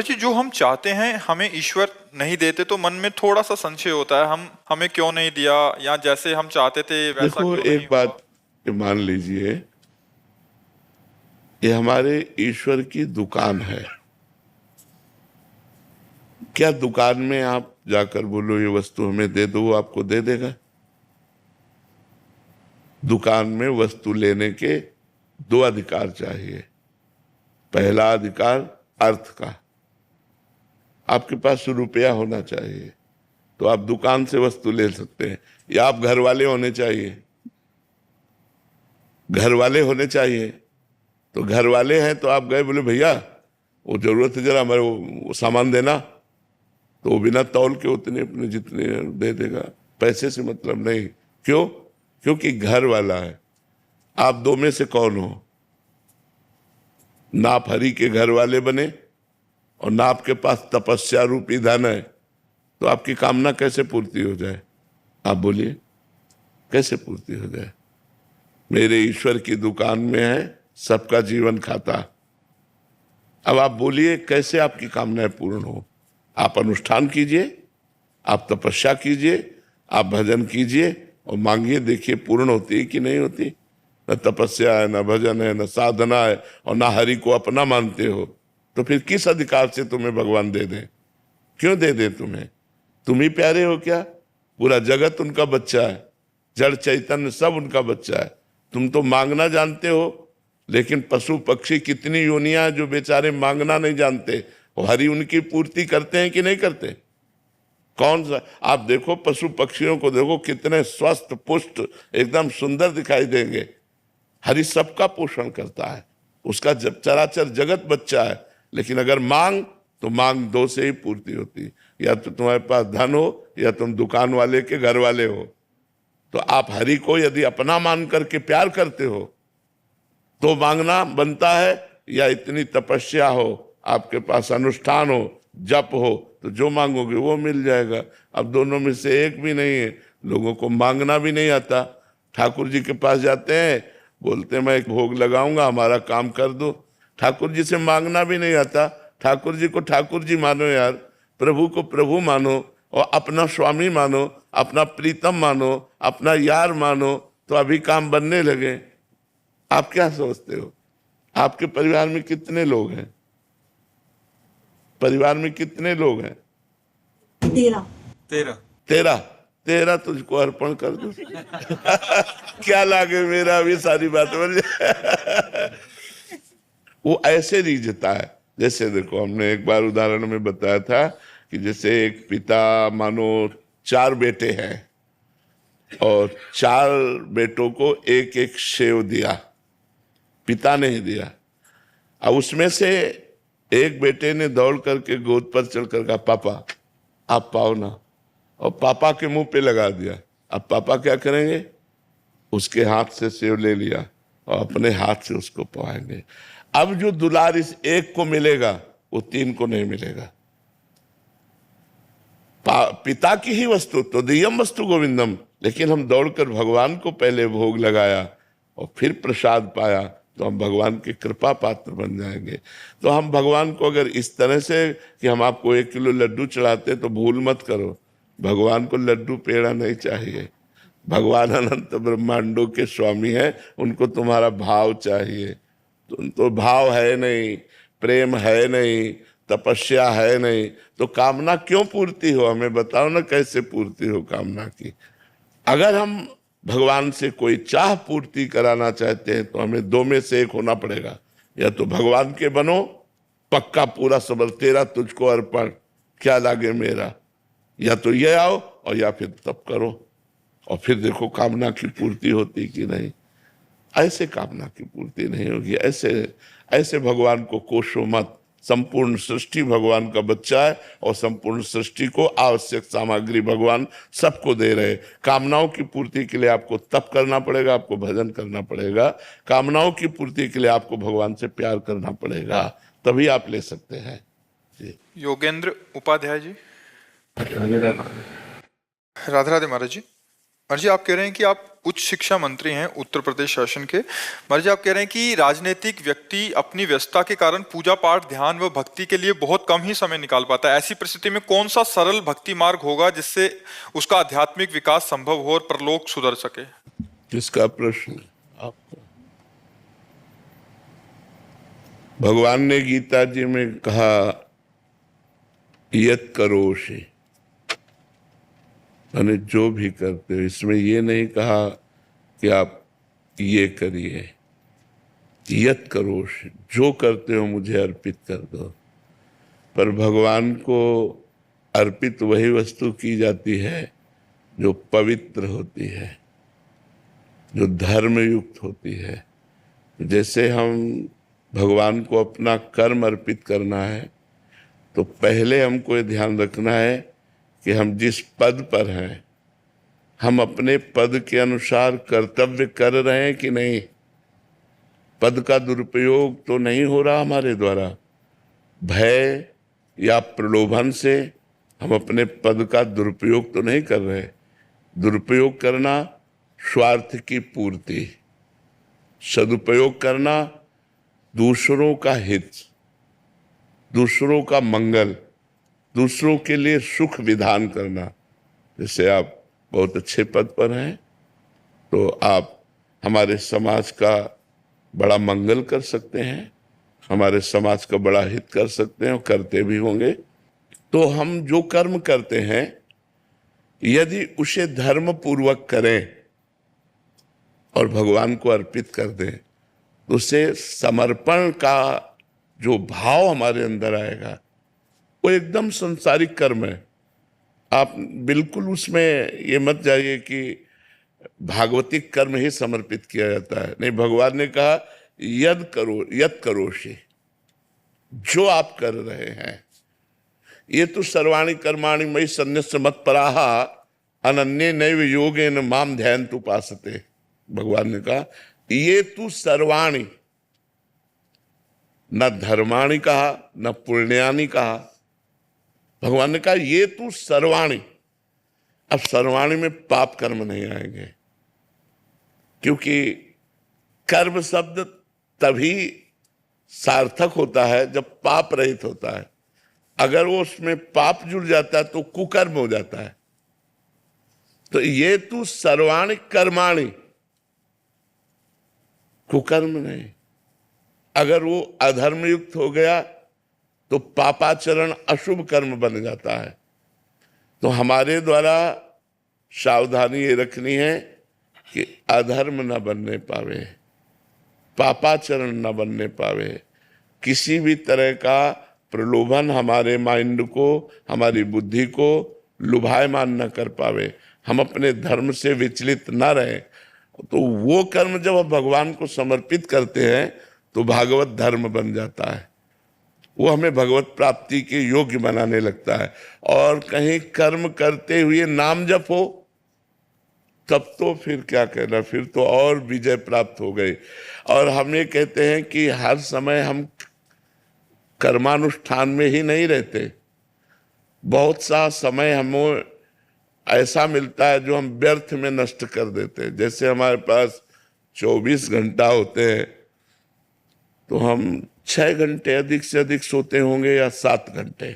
जी, जो हम चाहते हैं हमें ईश्वर नहीं देते तो मन में थोड़ा सा संशय होता है, हम हमें क्यों नहीं दिया, या जैसे हम चाहते थे वैसा देखो, क्यों नहीं एक हुआ। बात मान लीजिए, ये हमारे ईश्वर की दुकान है। क्या दुकान में आप जाकर बोलो ये वस्तु हमें दे दो, वो आपको दे देगा? दुकान में वस्तु लेने के दो अधिकार चाहिए। पहला अधिकार अर्थ का, आपके पास रुपया होना चाहिए तो आप दुकान से वस्तु ले सकते हैं, या आप घर वाले होने चाहिए। घर वाले होने चाहिए तो घर वाले हैं तो आप गए, बोले भैया वो जरूरत है, जरा हमारे वो सामान देना, तो वो बिना तौल के उतने अपने जितने दे देगा। पैसे से मतलब नहीं। क्यों? क्योंकि घर वाला है। आप दो में से कौन हो? ना आप हरि के घर वाले बने और ना आपके पास तपस्या रूपी धन है, तो आपकी कामना कैसे पूर्ति हो जाए? आप बोलिए, कैसे पूर्ति हो जाए? मेरे ईश्वर की दुकान में है सबका जीवन खाता। अब आप बोलिए कैसे आपकी कामनाएं पूर्ण हो? आप अनुष्ठान कीजिए, आप तपस्या कीजिए, आप भजन कीजिए और मांगिए, देखिए पूर्ण होती है कि नहीं होती। न तपस्या है, न भजन है, न साधना है, और ना हरि को अपना मानते हो, तो फिर किस अधिकार से तुम्हें भगवान दे दें? क्यों दे दें तुम्हें? तुम ही प्यारे हो क्या? पूरा जगत उनका बच्चा है, जड़ चैतन्य सब उनका बच्चा है। तुम तो मांगना जानते हो, लेकिन पशु पक्षी कितनी योनियां जो बेचारे मांगना नहीं जानते, और हरि उनकी पूर्ति करते हैं कि नहीं करते? कौन सा आप देखो, पशु पक्षियों को देखो, कितने स्वस्थ पुष्ट एकदम सुंदर दिखाई देंगे। हरि सबका पोषण करता है, उसका जब चराचर जगत बच्चा है। लेकिन अगर मांग, तो मांग दो से ही पूर्ति होती, या तो तुम्हारे पास धन हो या तुम दुकान वाले के घर वाले हो। तो आप हरि को यदि अपना मान करके प्यार करते हो तो मांगना बनता है, या इतनी तपस्या हो, आपके पास अनुष्ठान हो, जप हो, तो जो मांगोगे वो मिल जाएगा। अब दोनों में से एक भी नहीं है। लोगों को मांगना भी नहीं आता। ठाकुर जी के पास जाते हैं, बोलते हैं मैं एक भोग लगाऊंगा, हमारा काम कर दो। ठाकुर जी से मांगना भी नहीं आता। ठाकुर जी को ठाकुर जी मानो यार, प्रभु को प्रभु मानो, और अपना स्वामी मानो, अपना प्रीतम मानो, अपना यार मानो, तो अभी काम बनने लगे। आप क्या सोचते हो? आपके परिवार में कितने लोग हैं? परिवार में कितने लोग हैं? 13। 13। 13। 13 तुझको अर्पण कर दो। क्या लागे मेरा, भी सारी बात बन जाए। वो ऐसे रीझता है। जैसे देखो, हमने एक बार उदाहरण में बताया था कि जैसे एक पिता मानो 4 बेटे हैं, और 4 बेटों को एक एक सेव दिया, पिता ने ही दिया। अब उसमें से एक बेटे ने दौड़ करके गोद पर चढ़कर कहा, पापा आप पाओ ना, और पापा के मुंह पे लगा दिया। अब पापा क्या करेंगे? उसके हाथ से सेव ले लिया और अपने हाथ से उसको पवाएंगे। अब जो दुलार इस एक को मिलेगा, वो 3 को नहीं मिलेगा। पिता की ही वस्तु तो दियम वस्तु गोविंदम, लेकिन हम दौड़कर भगवान को पहले भोग लगाया और फिर प्रसाद पाया, तो हम भगवान की कृपा पात्र बन जाएंगे। तो हम भगवान को अगर इस तरह से कि हम आपको 1 किलो लड्डू चढ़ाते, तो भूल मत करो, भगवान को लड्डू पेड़ा नहीं चाहिए। भगवान अनंत ब्रह्मांडों के स्वामी हैं, उनको तुम्हारा भाव चाहिए। तो भाव है नहीं, प्रेम है नहीं, तपस्या है नहीं, तो कामना क्यों पूर्ति हो? हमें बताओ ना, कैसे पूर्ति हो कामना की? अगर हम भगवान से कोई चाह पूर्ति कराना चाहते हैं, तो हमें 2 में से एक होना पड़ेगा। या तो भगवान के बनो, पक्का पूरा सबल, तेरा तुझको अर्पण, क्या लागे मेरा। या तो ये आओ, और या फिर तप करो, और फिर देखो कामना की पूर्ति होती कि नहीं। ऐसे कामना की पूर्ति नहीं होगी। ऐसे भगवान को कोसो मत। संपूर्ण सृष्टि भगवान का बच्चा है, और संपूर्ण सृष्टि को आवश्यक सामग्री भगवान सबको दे रहे। कामनाओं की पूर्ति के लिए आपको तप करना पड़ेगा, आपको भजन करना पड़ेगा। कामनाओं की पूर्ति के लिए आपको भगवान से प्यार करना पड़ेगा, तभी आप ले सकते हैं। जी। योगेंद्र उपाध्याय जी। राधे राधे। राधे राधे महाराज जी। महाराज जी, आप कह रहे हैं कि आप उच्च शिक्षा मंत्री हैं उत्तर प्रदेश शासन के। महाराज जी, आप कह रहे हैं कि राजनीतिक व्यक्ति अपनी व्यस्तता के कारण पूजा पाठ, ध्यान व भक्ति के लिए बहुत कम ही समय निकाल पाता है। ऐसी परिस्थिति में कौन सा सरल भक्ति मार्ग होगा जिससे उसका आध्यात्मिक विकास संभव हो और परलोक सुधर सके? किसका प्रश्न है आपका? भगवान ने गीता जी में कहा यत करोषि, यानी जो भी करते हो। इसमें ये नहीं कहा कि आप ये करिए। यत करोषि, जो करते हो मुझे अर्पित कर दो। पर भगवान को अर्पित वही वस्तु की जाती है जो पवित्र होती है, जो धर्म युक्त होती है। जैसे हम भगवान को अपना कर्म अर्पित करना है तो पहले हमको ये ध्यान रखना है कि हम जिस पद पर हैं, हम अपने पद के अनुसार कर्तव्य कर रहे हैं कि नहीं। पद का दुरुपयोग तो नहीं हो रहा हमारे द्वारा। भय या प्रलोभन से हम अपने पद का दुरुपयोग तो नहीं कर रहे। दुरुपयोग करना स्वार्थ की पूर्ति, सदुपयोग करना दूसरों का हित, दूसरों का मंगल, दूसरों के लिए सुख विधान करना। जैसे आप बहुत अच्छे पद पर हैं तो आप हमारे समाज का बड़ा मंगल कर सकते हैं, हमारे समाज का बड़ा हित कर सकते हैं और करते भी होंगे। तो हम जो कर्म करते हैं यदि उसे धर्म पूर्वक करें और भगवान को अर्पित कर दें तो उससे समर्पण का जो भाव हमारे अंदर आएगा वो एकदम संसारिक कर्म है। आप बिल्कुल उसमें ये मत जाइए कि भागवतिक कर्म ही समर्पित किया जाता है। नहीं, भगवान ने कहा यद करोषि, जो आप कर रहे हैं। ये तो सर्वाणि कर्माणि मयि सन्न्यस्य मत्पराः अनन्ये नैव योगेन माम ध्यायन्तु उपासते। भगवान ने कहा ये तू सर्वाणि, न धर्माणि कहा न पुण्यानि कहा। भगवान ने कहा ये तू सर्वाणि। अब सर्वाणि में पाप कर्म नहीं आएंगे, क्योंकि कर्म शब्द तभी सार्थक होता है जब पाप रहित होता है। अगर वो उसमें पाप जुड़ जाता है तो कुकर्म हो जाता है। तो ये तू सर्वाणि कर्माणि, कुकर्म नहीं। अगर वो अधर्म युक्त हो गया तो पापाचरण अशुभ कर्म बन जाता है। तो हमारे द्वारा सावधानी ये रखनी है कि अधर्म न बनने पावे, पापाचरण न बनने पावे, किसी भी तरह का प्रलोभन हमारे माइंड को, हमारी बुद्धि को लुभायमान न कर पावे, हम अपने धर्म से विचलित न रहें। तो वो कर्म जब हम भगवान को समर्पित करते हैं तो भागवत धर्म बन जाता है। वो हमें भगवत प्राप्ति के योग्य बनाने लगता है। और कहीं कर्म करते हुए नाम जप हो तब तो फिर क्या कहना, फिर तो और विजय प्राप्त हो गई। और हम ये कहते हैं कि हर समय हम कर्मानुष्ठान में ही नहीं रहते। बहुत सा समय हमें ऐसा मिलता है जो हम व्यर्थ में नष्ट कर देते हैं। जैसे हमारे पास 24 घंटा होते हैं तो हम 6 घंटे अधिक से अधिक सोते होंगे या 7 घंटे।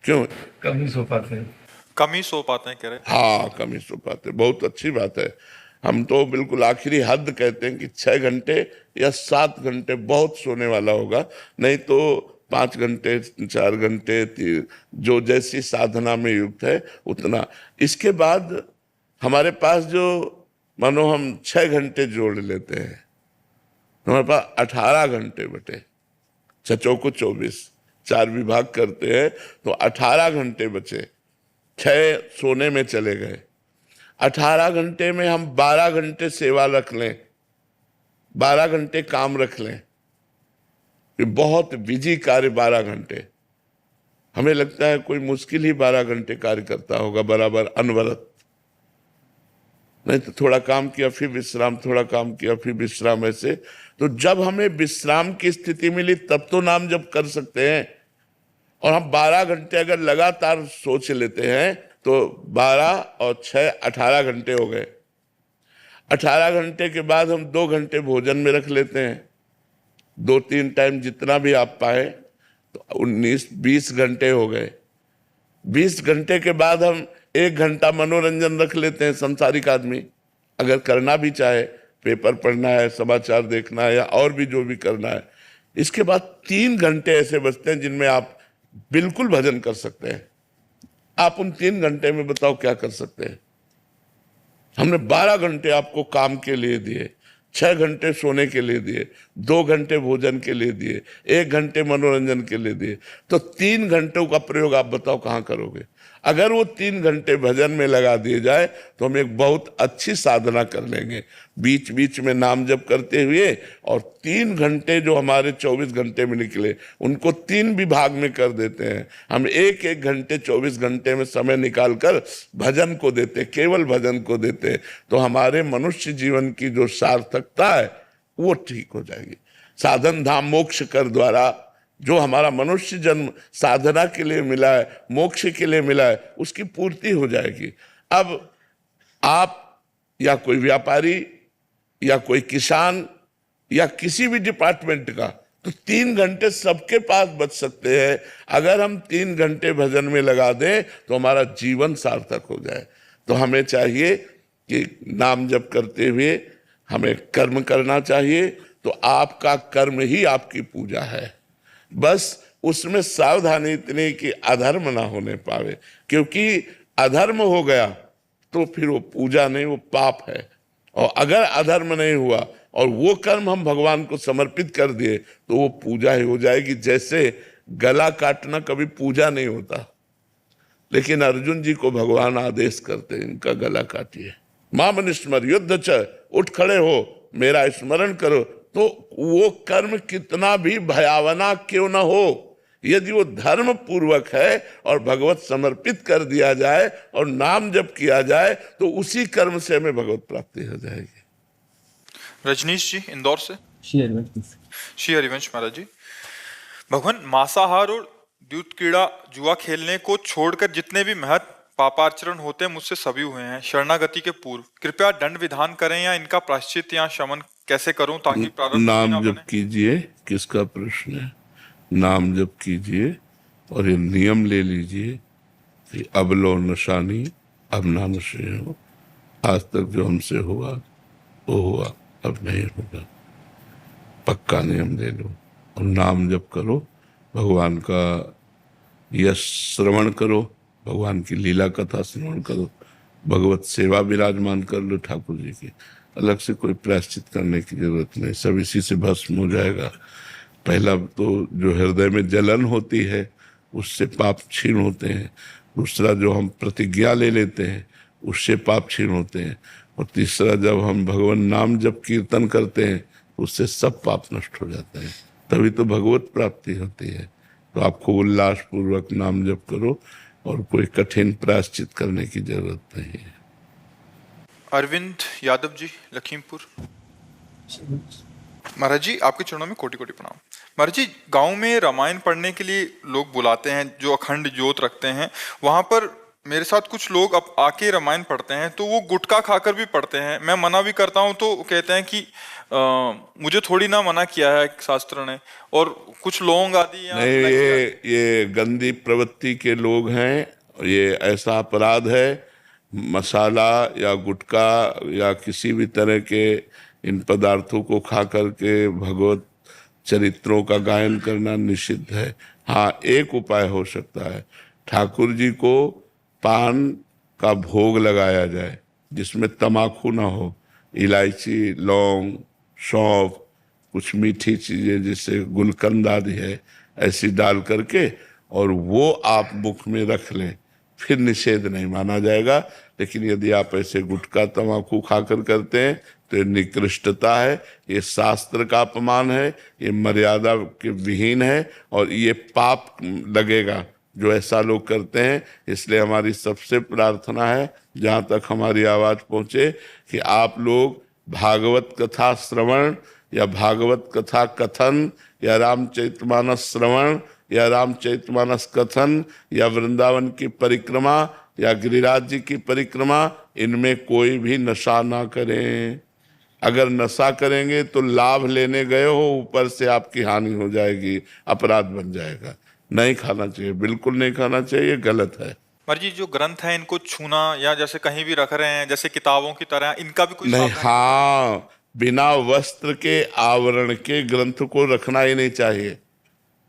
क्यों? कम ही सो पाते हैं। कम ही सो पाते हैं कह रहे? हाँ, कम ही सो पाते। बहुत अच्छी बात है। हम तो बिल्कुल आखिरी हद कहते हैं कि 6 घंटे या 7 घंटे बहुत सोने वाला होगा, नहीं तो 5 घंटे 4 घंटे, जो जैसी साधना में युक्त है उतना। इसके बाद हमारे पास जो मानो हम 6 घंटे जोड़ लेते हैं, हमारे पास 18 घंटे बटे, 6 को 24, 4 विभाग करते हैं तो 18 घंटे बचे। 6 सोने में चले गए। 18 घंटे में हम 12 घंटे सेवा रख लें, 12 घंटे काम रख लें। ये बहुत बिजी कार्य 12 घंटे। हमें लगता है कोई मुश्किल ही 12 घंटे कार्य करता होगा बराबर अनवरत। नहीं तो थोड़ा काम किया फिर विश्राम, थोड़ा काम किया फिर विश्राम, ऐसे। तो जब हमें विश्राम की स्थिति मिली तब तो नाम जप कर सकते हैं। और हम 12 घंटे अगर लगातार सोच लेते हैं तो 12 और 6 18 घंटे हो गए। 18 घंटे के बाद हम 2 घंटे भोजन में रख लेते हैं, 2-3 टाइम जितना भी आप पाए, तो 19-20 घंटे हो गए। 20 घंटे के बाद हम 1 घंटा मनोरंजन रख लेते हैं। संसारिक आदमी अगर करना भी चाहे, पेपर पढ़ना है, समाचार देखना है, या और भी जो भी करना है। इसके बाद 3 घंटे ऐसे बचते हैं जिनमें आप बिल्कुल भजन कर सकते हैं। आप उन 3 घंटे में बताओ क्या कर सकते हैं? हमने 12 घंटे आपको काम के लिए दिए, 6 घंटे सोने के लिए दिए, 2 घंटे भोजन के लिए दिए, 1 घंटे मनोरंजन के लिए दिए, तो 3 घंटों का प्रयोग आप बताओ कहाँ करोगे? अगर वो 3 घंटे भजन में लगा दिए जाए तो हम एक बहुत अच्छी साधना कर लेंगे, बीच बीच में नाम जप करते हुए। और 3 घंटे जो हमारे 24 घंटे में निकले, उनको 3 विभाग में कर देते हैं। हम 1-1 घंटे 24 घंटे में समय निकालकर भजन को देते, केवल भजन को देते, तो हमारे मनुष्य जीवन की जो सार्थकता है वो ठीक हो जाएगी। साधन धाम मोक्ष कर द्वारा जो हमारा मनुष्य जन्म साधना के लिए मिला है, मोक्ष के लिए मिला है, उसकी पूर्ति हो जाएगी। अब आप या कोई व्यापारी या कोई किसान या किसी भी डिपार्टमेंट का, तो 3 घंटे सबके पास बच सकते हैं। अगर हम 3 घंटे भजन में लगा दें तो हमारा जीवन सार्थक हो जाए। तो हमें चाहिए कि नाम जप करते हुए हमें कर्म करना चाहिए। तो आपका कर्म ही आपकी पूजा है। बस उसमें सावधानी इतनी कि अधर्म ना होने पावे, क्योंकि अधर्म हो गया तो फिर वो पूजा नहीं, वो पाप है। और अगर अधर्म नहीं हुआ और वो कर्म हम भगवान को समर्पित कर दिए तो वो पूजा ही हो जाएगी। जैसे गला काटना कभी पूजा नहीं होता, लेकिन अर्जुन जी को भगवान आदेश करते हैं, इनका गला काटिए। माम स्मर युद्ध च, उठ खड़े हो, मेरा स्मरण करो। तो वो कर्म कितना भी भयावना क्यों ना हो, यदि वो धर्म पूर्वक है और भगवत समर्पित कर दिया जाए और नाम जप किया जाए, तो उसी कर्म से हमें भगवत प्राप्ति हो जाएगी। रजनीश जी इंदौर से। श्री श्री हरिवंश महाराज जी, भगवान मांसाहार और द्यूत कीड़ा जुआ खेलने को छोड़कर जितने भी महत् पापाचरण होते हैं मुझसे सभी हुए हैं शरणागति के पूर्व। कृपया दंड विधान करें या इनका प्रायश्चित या शमन कैसे करूं ताकि प्रारब्ध नाम जप कीजिए। किसका प्रश्न है? नाम जप कीजिए और ये नियम ले लीजिए कि अब लो नशानी, अब ना नशे हो। आज तक जो हमसे हुआ वो हुआ, अब नहीं होगा। पक्का नियम ले लो और नाम जप करो, भगवान का यश श्रवण करो, भगवान की लीला कथा श्रवण करो, भगवत सेवा विराजमान कर लो ठाकुर जी की। अलग से कोई प्रायश्चित करने की जरूरत नहीं, सब इसी से भस्म हो जाएगा। पहला तो जो हृदय में जलन होती है उससे पाप क्षीण होते हैं, दूसरा जो हम प्रतिज्ञा ले लेते हैं उससे पाप क्षीण होते हैं, और तीसरा जब हम भगवान नाम जप कीर्तन करते हैं उससे सब पाप नष्ट हो जाते हैं, तभी तो भगवत प्राप्ति होती है। तो आपको उल्लास पूर्वक नाम जप करो और कोई कठिन प्रायश्चित करने की जरूरत नहीं है। अरविंद यादव जी लखीमपुर। महाराज जी आपके चरणों में कोटि कोटि प्रणाम। महाराज जी, गांव में रामायण पढ़ने के लिए लोग बुलाते हैं जो अखंड ज्योत रखते हैं, वहां पर मेरे साथ कुछ लोग अब आके रामायण पढ़ते हैं तो वो गुटखा खाकर भी पढ़ते हैं। मैं मना भी करता हूं तो कहते हैं कि मुझे थोड़ी ना मना किया है शास्त्र ने, और कुछ लौंग आदि नहीं, ये गंदी प्रवृत्ति के लोग हैं, ये ऐसा अपराध है। मसाला या गुटखा या किसी भी तरह के इन पदार्थों को खा करके भगवत चरित्रों का गायन करना निषिद्ध है। हाँ, एक उपाय हो सकता है, ठाकुर जी को पान का भोग लगाया जाए जिसमें तमाकू ना हो, इलायची, लौंग, सौंफ, कुछ मीठी चीजें जैसे गुलकंद आदि है, ऐसी डाल करके और वो आप मुख में रख लें, फिर निषेध नहीं माना जाएगा। लेकिन यदि आप ऐसे गुटखा तमाकू खाकर करते हैं तो ये निकृष्टता है, ये शास्त्र का अपमान है, ये मर्यादा के विहीन है और ये पाप लगेगा जो ऐसा लोग करते हैं। इसलिए हमारी सबसे प्रार्थना है, जहाँ तक हमारी आवाज पहुँचे, कि आप लोग भागवत कथा श्रवण या भागवत कथा कथन या रामचरितमानस श्रवण या रामचरितमानस कथन या वृंदावन की परिक्रमा या गिरिराज जी की परिक्रमा, इनमें कोई भी नशा ना करें। अगर नशा करेंगे तो लाभ लेने गए हो, ऊपर से आपकी हानि हो जाएगी, अपराध बन जाएगा। नहीं खाना चाहिए, बिल्कुल नहीं खाना चाहिए, गलत है। महाराज जी जो ग्रंथ है इनको छूना या जैसे कहीं भी रख रहे हैं जैसे किताबों की तरह, इनका भी कोई नहीं, सावधानी? हाँ, बिना वस्त्र के आवरण के ग्रंथ को रखना ही नहीं चाहिए।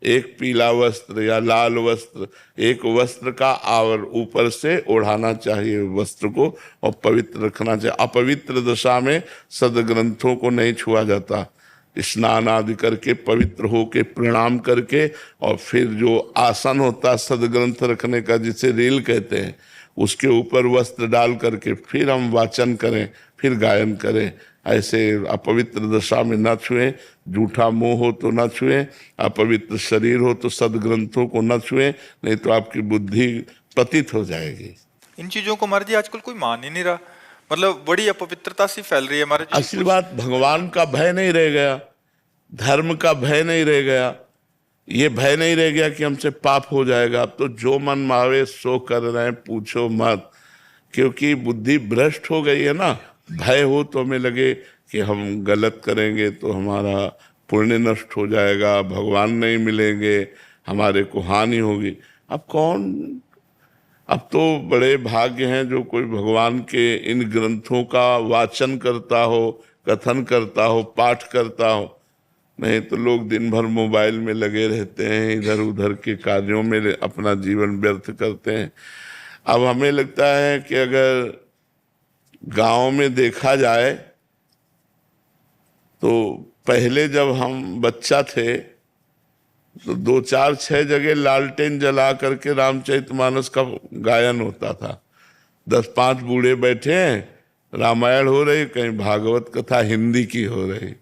एक पीला वस्त्र या लाल वस्त्र, एक वस्त्र का आवर ऊपर से ओढ़ाना चाहिए वस्त्र को, और पवित्र रखना चाहिए। अपवित्र दशा में सदग्रंथों को नहीं छुआ जाता। स्नान आदि करके पवित्र होके प्रणाम करके, और फिर जो आसन होता है सदग्रंथ रखने का, जिसे रील कहते हैं, उसके ऊपर वस्त्र डाल करके फिर हम वाचन करें, फिर गायन करें। ऐसे अपवित्र दशा में न छुएं। झूठा मोह हो तो न छुएं, अपवित्र शरीर हो तो सदग्रंथों को न छुएं, नहीं तो आपकी बुद्धि पतित हो जाएगी। इन चीजों को महाराज जी आजकल कोई मान ही नहीं रहा, मतलब बड़ी अपवित्रता सी फैल रही है महाराज जी। असली बात, भगवान का भय नहीं रह गया, धर्म का भय नहीं रह गया, ये भय नहीं रह गया कि हमसे पाप हो जाएगा। अब तो जो मन मावे सो कर रहे हैं, पूछो मत, क्योंकि बुद्धि भ्रष्ट हो गई है ना। भय हो तो हमें लगे कि हम गलत करेंगे तो हमारा पुण्य नष्ट हो जाएगा, भगवान नहीं मिलेंगे, हमारे को हानि होगी। अब कौन, अब तो बड़े भाग्य हैं जो कोई भगवान के इन ग्रंथों का वाचन करता हो, कथन करता हो, पाठ करता हो। नहीं तो लोग दिन भर मोबाइल में लगे रहते हैं, इधर उधर के कार्यों में अपना जीवन व्यर्थ करते हैं। अब हमें लगता है कि अगर गांव में देखा जाए तो पहले जब हम बच्चा थे तो 2 4 6 जगह लालटेन जला करके रामचरितमानस का गायन होता था। 10 5 बूढ़े बैठे हैं, रामायण हो रही, कहीं भागवत कथा हिंदी की हो रही।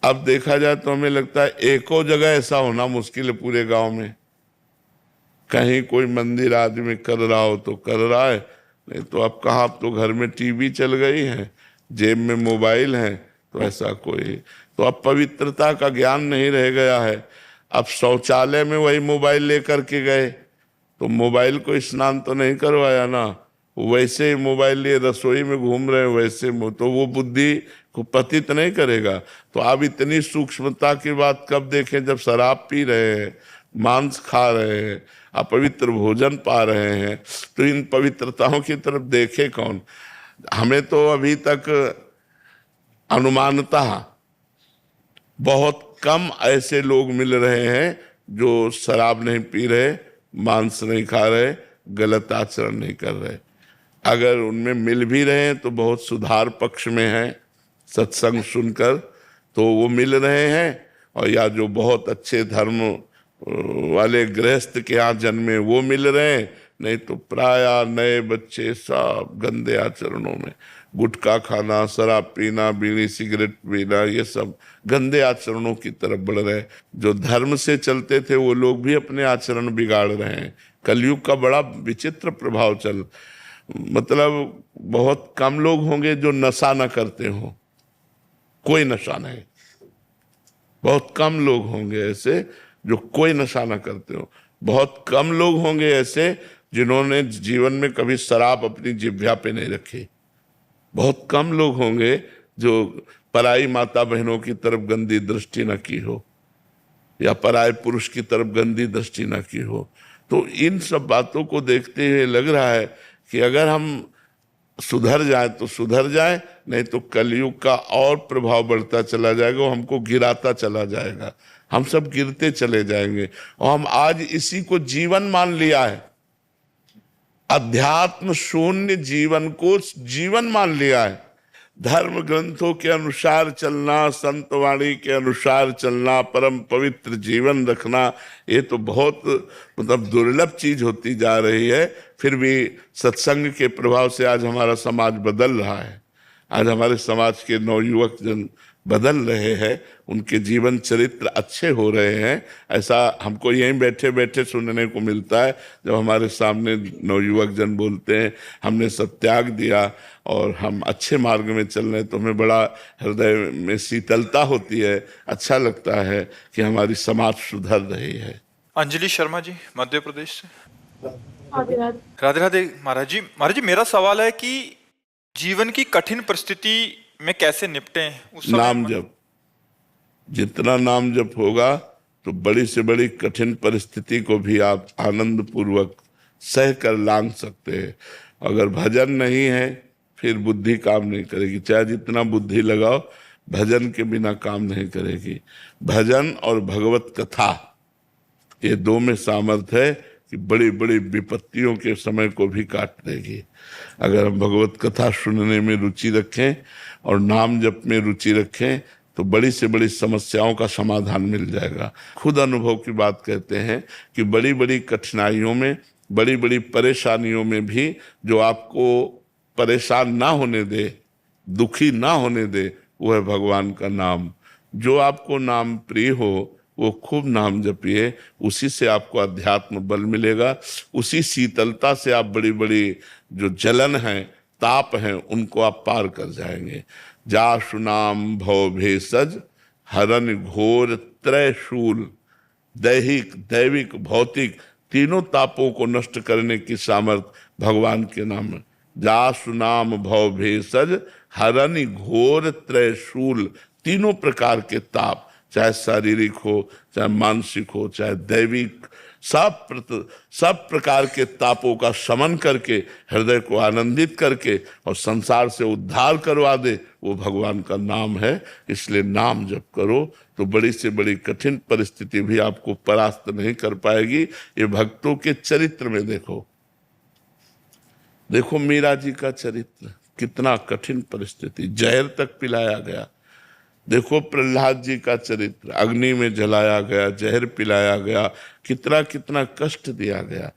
अब देखा जाए तो हमें लगता है एको जगह ऐसा होना मुश्किल है पूरे गांव में। कहीं कोई मंदिर आदमी कर रहा हो तो कर रहा है, नहीं तो अब कहाँ, अब तो घर में टीवी चल गई है, जेब में मोबाइल है, तो ऐसा कोई, तो अब पवित्रता का ज्ञान नहीं रह गया है। अब शौचालय में वही मोबाइल लेकर के गए तो मोबाइल को स्नान तो नहीं करवाया ना, वैसे ही मोबाइल लिए रसोई में घूम रहे हैं, वैसे तो वो बुद्धि को पतित नहीं करेगा। तो आप इतनी सूक्ष्मता की बात कब देखें, जब शराब पी रहे हैं, मांस खा रहे हैं, अपवित्र भोजन पा रहे हैं, तो इन पवित्रताओं की तरफ देखे कौन। हमें तो अभी तक अनुमानतः बहुत कम ऐसे लोग मिल रहे हैं जो शराब नहीं पी रहे, मांस नहीं खा रहे, गलत आचरण नहीं कर रहे। अगर उनमें मिल भी रहे हैं तो बहुत सुधार पक्ष में है, सत्संग सुनकर तो वो मिल रहे हैं, और या जो बहुत अच्छे धर्म वाले गृहस्थ के यहाँ जन्मे वो मिल रहे हैं, नहीं तो प्राय नए बच्चे सब गंदे आचरणों में, गुटखा खाना, शराब पीना, बीड़ी सिगरेट पीना, ये सब गंदे आचरणों की तरफ बढ़ रहे हैं। जो धर्म से चलते थे वो लोग भी अपने आचरण बिगाड़ रहे हैं। कलयुग का बड़ा विचित्र प्रभाव चल, मतलब बहुत कम लोग होंगे जो नशा न करते हो, कोई नशा नहीं। बहुत कम लोग होंगे ऐसे जो कोई नशा न करते हो। बहुत कम लोग होंगे ऐसे जिन्होंने जीवन में कभी शराब अपनी जिह्वा पे नहीं रखी। बहुत कम लोग होंगे जो पराई माता बहनों की तरफ गंदी दृष्टि न की हो, या पराये पुरुष की तरफ गंदी दृष्टि न की हो। तो इन सब बातों को देखते हुए लग रहा है कि अगर हम सुधर जाए तो सुधर जाए, नहीं तो कलयुग का और प्रभाव बढ़ता चला जाएगा, वो हमको गिराता चला जाएगा, हम सब गिरते चले जाएंगे। और हम आज इसी को जीवन मान लिया है, अध्यात्म शून्य जीवन को जीवन मान लिया है। धर्म ग्रंथों के अनुसार चलना, संत वाणी के अनुसार चलना, परम पवित्र जीवन रखना, ये तो बहुत मतलब दुर्लभ चीज होती जा रही है। फिर भी सत्संग के प्रभाव से आज हमारा समाज बदल रहा है। आज हमारे समाज के नवयुवक जन बदल रहे हैं, उनके जीवन चरित्र अच्छे हो रहे हैं। ऐसा हमको यहीं बैठे बैठे सुनने को मिलता है, जब हमारे सामने नवयुवक जन बोलते हैं हमने सब त्याग दिया और हम अच्छे मार्ग में चल रहे हैं, तो हमें बड़ा हृदय में शीतलता होती है, अच्छा लगता है कि हमारी समाज सुधर रही है। अंजलि शर्मा जी मध्य प्रदेश से। राधे राधे। राधे राधे महाराज जी। महाराज जी, मेरा सवाल है कि जीवन की कठिन परिस्थिति में कैसे निपटें उस समय। नाम जप, जितना नाम जप होगा तो बड़ी से बड़ी कठिन परिस्थिति को भी आप आनंद पूर्वक सह कर लांघ सकते हैं। अगर भजन नहीं है फिर बुद्धि काम नहीं करेगी, चाहे जितना बुद्धि लगाओ भजन के बिना काम नहीं करेगी। भजन और भगवत कथा, ये दो में सामर्थ्य है कि बड़ी बड़ी विपत्तियों के समय को भी काट देगी। अगर हम भगवत कथा सुनने में रुचि रखें और नाम जप में रुचि रखें तो बड़ी से बड़ी समस्याओं का समाधान मिल जाएगा। खुद अनुभव की बात कहते हैं कि बड़ी बड़ी कठिनाइयों में, बड़ी बड़ी परेशानियों में भी जो आपको परेशान ना होने दे, दुखी ना होने दे, वो है भगवान का नाम। जो आपको नाम प्रिय हो वो खूब नाम जपिए, उसी से आपको अध्यात्म बल मिलेगा। उसी शीतलता से आप बड़ी बड़ी जो जलन है, ताप है, उनको आप पार कर जाएंगे। जासु नाम भव भेषज हरन घोर त्रय शूल। दैहिक, दैविक, भौतिक तीनों तापों को नष्ट करने की सामर्थ्य भगवान के नाम में। जासु नाम भव भेषज हरन घोर त्रय शूल। तीनों प्रकार के ताप, चाहे शारीरिक हो, चाहे मानसिक हो, चाहे दैविक, सब प्रकार के तापों का शमन करके, हृदय को आनंदित करके और संसार से उद्धार करवा दे, वो भगवान का नाम है। इसलिए नाम जप करो तो बड़ी से बड़ी कठिन परिस्थिति भी आपको परास्त नहीं कर पाएगी। ये भक्तों के चरित्र में देखो, देखो मीरा जी का चरित्र, कितना कठिन परिस्थिति, जहर तक पिलाया गया। देखो प्रहलाद जी का चरित्र, अग्नि में जलाया गया, जहर पिलाया गया, कितना कितना कष्ट दिया गया।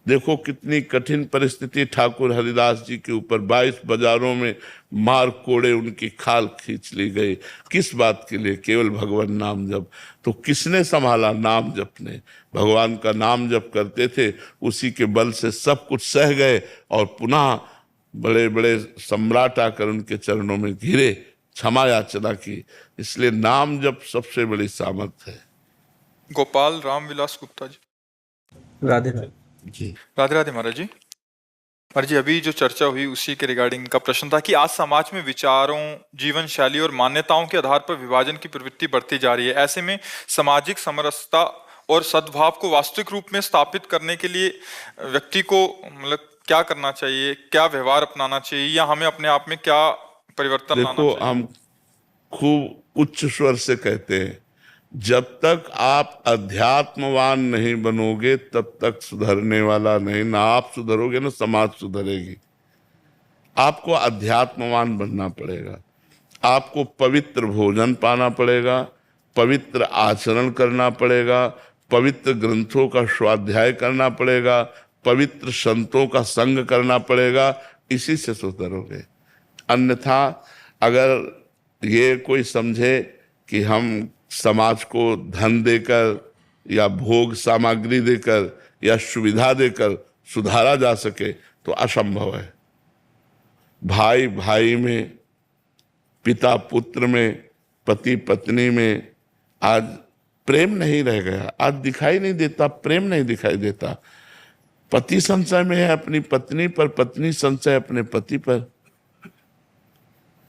देखो कितनी कठिन परिस्थिति ठाकुर हरिदास जी के ऊपर, 22 बाजारों में मार कोड़े उनकी खाल खींच ली गई। किस बात के लिए? केवल भगवान नाम जप। तो किसने संभाला? नाम जप ने। भगवान का नाम जप करते थे, उसी के बल से सब कुछ सह गए और पुनः बड़े बड़े सम्राट आकर उनके चरणों में घिरे, क्षमा याचना की। इसलिए नाम जप सबसे बड़ी सामर्थ्य है। गोपाल राम विलास गुप्ता जी। राधे राधे जी, राधे राधे महाराज जी। महाराज जी, अभी जो चर्चा हुई उसी के रिगार्डिंग का प्रश्न था कि आज समाज में विचारों, जीवन शैली और मान्यताओं के आधार पर विभाजन की प्रवृत्ति बढ़ती जा रही है। ऐसे में सामाजिक समरसता और सद्भाव को वास्तविक रूप में स्थापित करने के लिए व्यक्ति को मतलब क्या करना चाहिए, क्या व्यवहार अपनाना चाहिए, या हमें अपने आप में क्या परिवर्तन लाना देखो चाहिए? हम खूब उच्च स्वर से कहते हैं, जब तक आप अध्यात्मवान नहीं बनोगे तब तक सुधरने वाला नहीं। ना आप सुधरोगे ना समाज सुधरेगी। आपको अध्यात्मवान बनना पड़ेगा, आपको पवित्र भोजन पाना पड़ेगा, पवित्र आचरण करना पड़ेगा, पवित्र ग्रंथों का स्वाध्याय करना पड़ेगा, पवित्र संतों का संग करना पड़ेगा। इसी से सुधरोगे। अन्यथा अगर ये कोई समझे कि हम समाज को धन देकर या भोग सामग्री देकर या सुविधा देकर सुधारा जा सके तो असंभव है। भाई भाई में, पिता पुत्र में, पति पत्नी में आज प्रेम नहीं रह गया। आज दिखाई नहीं देता, प्रेम नहीं दिखाई देता। पति संशय में है अपनी पत्नी पर, पत्नी संशय अपने पति पर।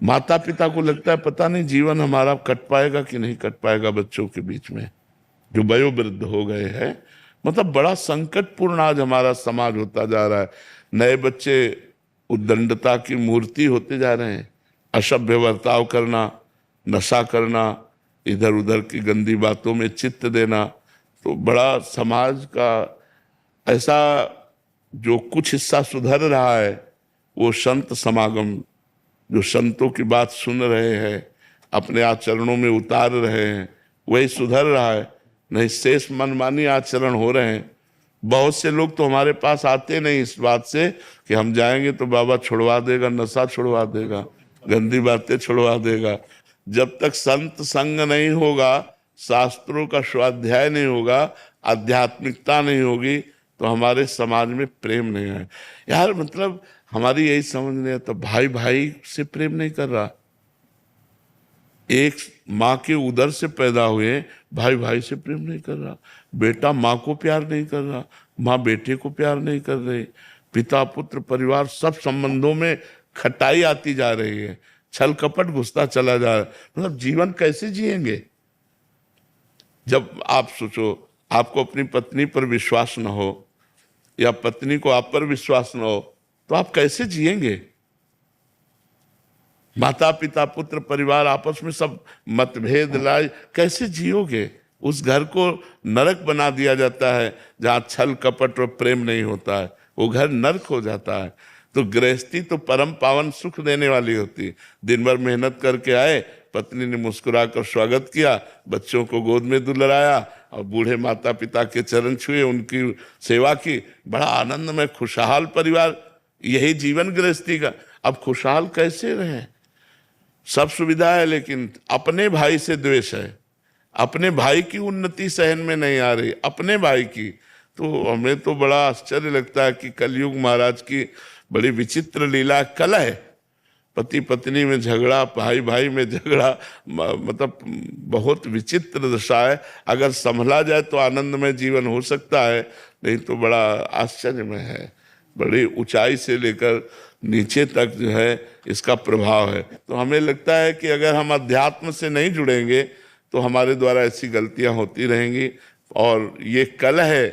माता पिता को लगता है पता नहीं जीवन हमारा कट पाएगा कि नहीं कट पाएगा बच्चों के बीच में, जो वयोवृद्ध हो गए हैं। मतलब बड़ा संकटपूर्ण आज हमारा समाज होता जा रहा है। नए बच्चे उद्दंडता की मूर्ति होते जा रहे हैं। असभ्य बर्ताव करना, नशा करना, इधर उधर की गंदी बातों में चित्त देना। तो बड़ा समाज का ऐसा जो कुछ हिस्सा सुधर रहा है, वो संत समागम, जो संतों की बात सुन रहे हैं, अपने आचरणों में उतार रहे हैं, वही सुधर रहा है। नहीं शेष मनमानी आचरण हो रहे हैं। बहुत से लोग तो हमारे पास आते नहीं इस बात से कि हम जाएंगे तो बाबा छुड़वा देगा, नशा छुड़वा देगा, गंदी बातें छुड़वा देगा। जब तक संत संग नहीं होगा, शास्त्रों का स्वाध्याय नहीं होगा, आध्यात्मिकता नहीं होगी, तो हमारे समाज में प्रेम नहीं है। यार मतलब हमारी यही समझ नहीं आता, भाई भाई से प्रेम नहीं कर रहा। एक माँ के उदर से पैदा हुए, भाई भाई से प्रेम नहीं कर रहा, बेटा माँ को प्यार नहीं कर रहा, माँ बेटे को प्यार नहीं कर रही, पिता पुत्र परिवार सब संबंधों में खटाई आती जा रही है, छल कपट घुसता चला जा रहा है। मतलब जीवन कैसे जिएंगे? जब आप सोचो, आपको अपनी पत्नी पर विश्वास न हो या पत्नी को आप पर विश्वास न हो, तो आप कैसे जिएंगे? माता पिता पुत्र परिवार आपस में सब मतभेद लाए, कैसे जियोगे? उस घर को नरक बना दिया जाता है जहाँ छल कपट और प्रेम नहीं होता है, वो घर नरक हो जाता है। तो गृहस्थी तो परम पावन सुख देने वाली होती है। दिन भर मेहनत करके आए, पत्नी ने मुस्कुरा कर स्वागत किया, बच्चों को गोद में दुलारा और बूढ़े माता पिता के चरण छुए, उनकी सेवा की, बड़ा आनंद में खुशहाल परिवार। यही जीवन गृहस्थी का। अब खुशहाल कैसे रहे? सब सुविधा है लेकिन अपने भाई से द्वेष है, अपने भाई की उन्नति सहन में नहीं आ रही, अपने भाई की। तो हमें तो बड़ा आश्चर्य लगता है कि कलयुग महाराज की बड़ी विचित्र लीला। कलह है, पति पत्नी में झगड़ा, भाई भाई में झगड़ा, मतलब बहुत विचित्र दशा है। अगर संभला जाए तो आनंदमय जीवन हो सकता है, नहीं तो बड़ा आश्चर्यमय है। बड़ी ऊंचाई से लेकर नीचे तक जो है इसका प्रभाव है। तो हमें लगता है कि अगर हम अध्यात्म से नहीं जुड़ेंगे तो हमारे द्वारा ऐसी गलतियां होती रहेंगी। और ये कलह है,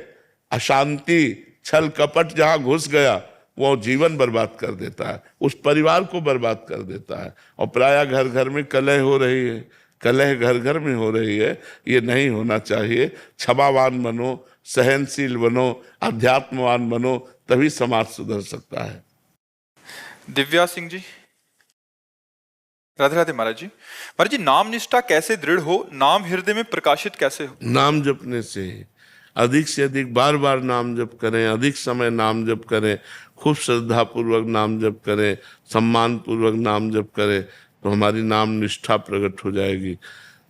अशांति, छल कपट जहां घुस गया वो जीवन बर्बाद कर देता है, उस परिवार को बर्बाद कर देता है। और प्रायः घर घर में कलह हो रही है, कलह घर घर में हो रही है। ये नहीं होना चाहिए। क्षमावान बनो, सहनशील बनो, अध्यात्मवान बनो, तभी समाज सुधर सकता है। दिव्या सिंह जी। राधे राधे महाराज जी। महाराज जी, नाम निष्ठा कैसे दृढ़ हो, नाम हृदय में प्रकाशित कैसे हो? नाम जपने से अधिक से अधिक बार बार नाम जप करें, अधिक समय नाम जप करें, खूब श्रद्धा पूर्वक नाम जप करें, सम्मान पूर्वक नाम जप करें, तो हमारी नाम निष्ठा प्रकट हो जाएगी।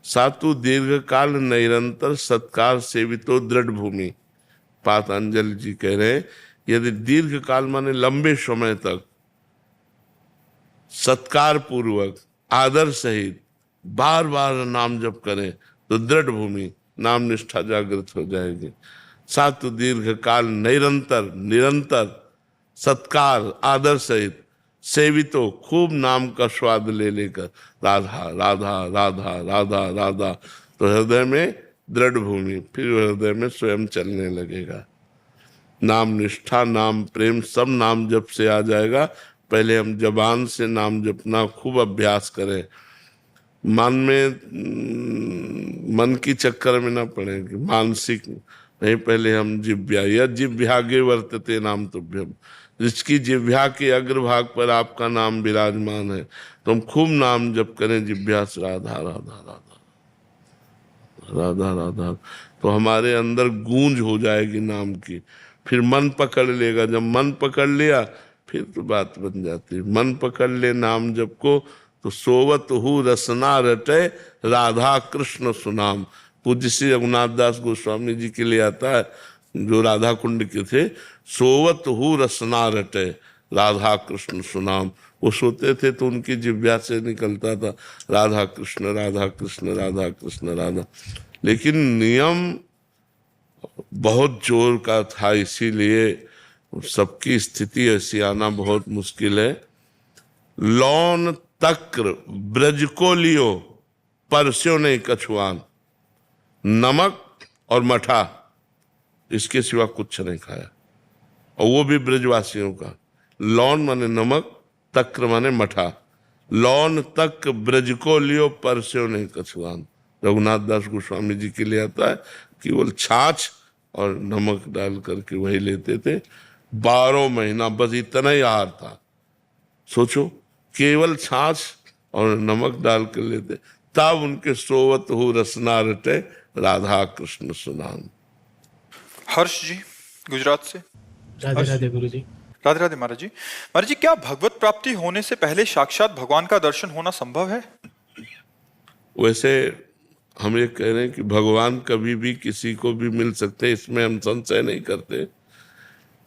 सातु दीर्घ काल निरंतर सत्कार सेवितो दृढ़ भूमि। पातंजलि जी कह रहे हैं, यदि दीर्घ काल माने लंबे समय तक सत्कार पूर्वक आदर सहित बार बार नाम जप करें तो दृढ़ भूमि नाम निष्ठा जागृत हो जाएगी। सातु दीर्घ काल निरंतर निरंतर सत्कार आदर सहित सेवितो, खूब नाम का स्वाद ले लेकर राधा राधा राधा राधा राधा, तो हृदय में दृढ़ भूमि, फिर हृदय में स्वयं चलने लगेगा। नाम निष्ठा, नाम प्रेम सब नाम जप से आ जाएगा। पहले हम जबान से नाम जपना खूब अभ्यास करें, मन की चक्कर में ना पड़े कि मानसिक नहीं। पहले हम जिव्या या जिव्यागे वर्तते नाम तुभ्यम, जिसकी जिव्या के अग्रभाग पर आपका नाम विराजमान है, तो हम खूब नाम जप करें जिव्या से राधा राधा राधा राधा राधा, तो हमारे अंदर गूंज हो जाएगी नाम की। फिर मन पकड़ लेगा, जब मन पकड़ लिया फिर तो बात बन जाती है। मन पकड़ ले नाम जप को तो सोवत हु रसना रटे राधा कृष्ण सुनाम। पूज्य श्री रघुनाथ दास गोस्वामी जी के लिए आता है, जो राधा कुंड के थे, सोवत हु रसना रटे राधा कृष्ण सुनाम। वो सोते थे तो उनकी जिह्वा से निकलता था राधा कृष्ण राधा कृष्ण राधा कृष्ण राधा। लेकिन नियम बहुत जोर का था, इसीलिए सबकी स्थिति ऐसी आना बहुत मुश्किल है। लौन तक्र ब्रज को लियो परस्यो नहीं कछुआन, नमक और मठा इसके सिवा कुछ नहीं खाया, और वो भी ब्रजवासियों का। लौन माने नमक, तक्र माने मठा। लौन तक ब्रज को लियो परस्यो नहीं कछुआन। रघुनाथ दास गोस्वामी जी के लिए आता है, केवल छाछ और नमक डाल करके वही लेते थे 12 महीना, बस इतना ही आहार था। सोचो, केवल छाछ और नमक डाल कर लेते, तब उनके सोवत हो रसना रटे राधा कृष्ण सुनाम। हर्ष जी गुजरात से। राधे राधे गुरु जी। राधे राधे महाराज जी। महाराज जी, क्या भगवत प्राप्ति होने से पहले साक्षात भगवान का दर्शन होना संभव है? वैसे हम ये कह रहे हैं कि भगवान कभी भी किसी को भी मिल सकते, इसमें हम संशय नहीं करते,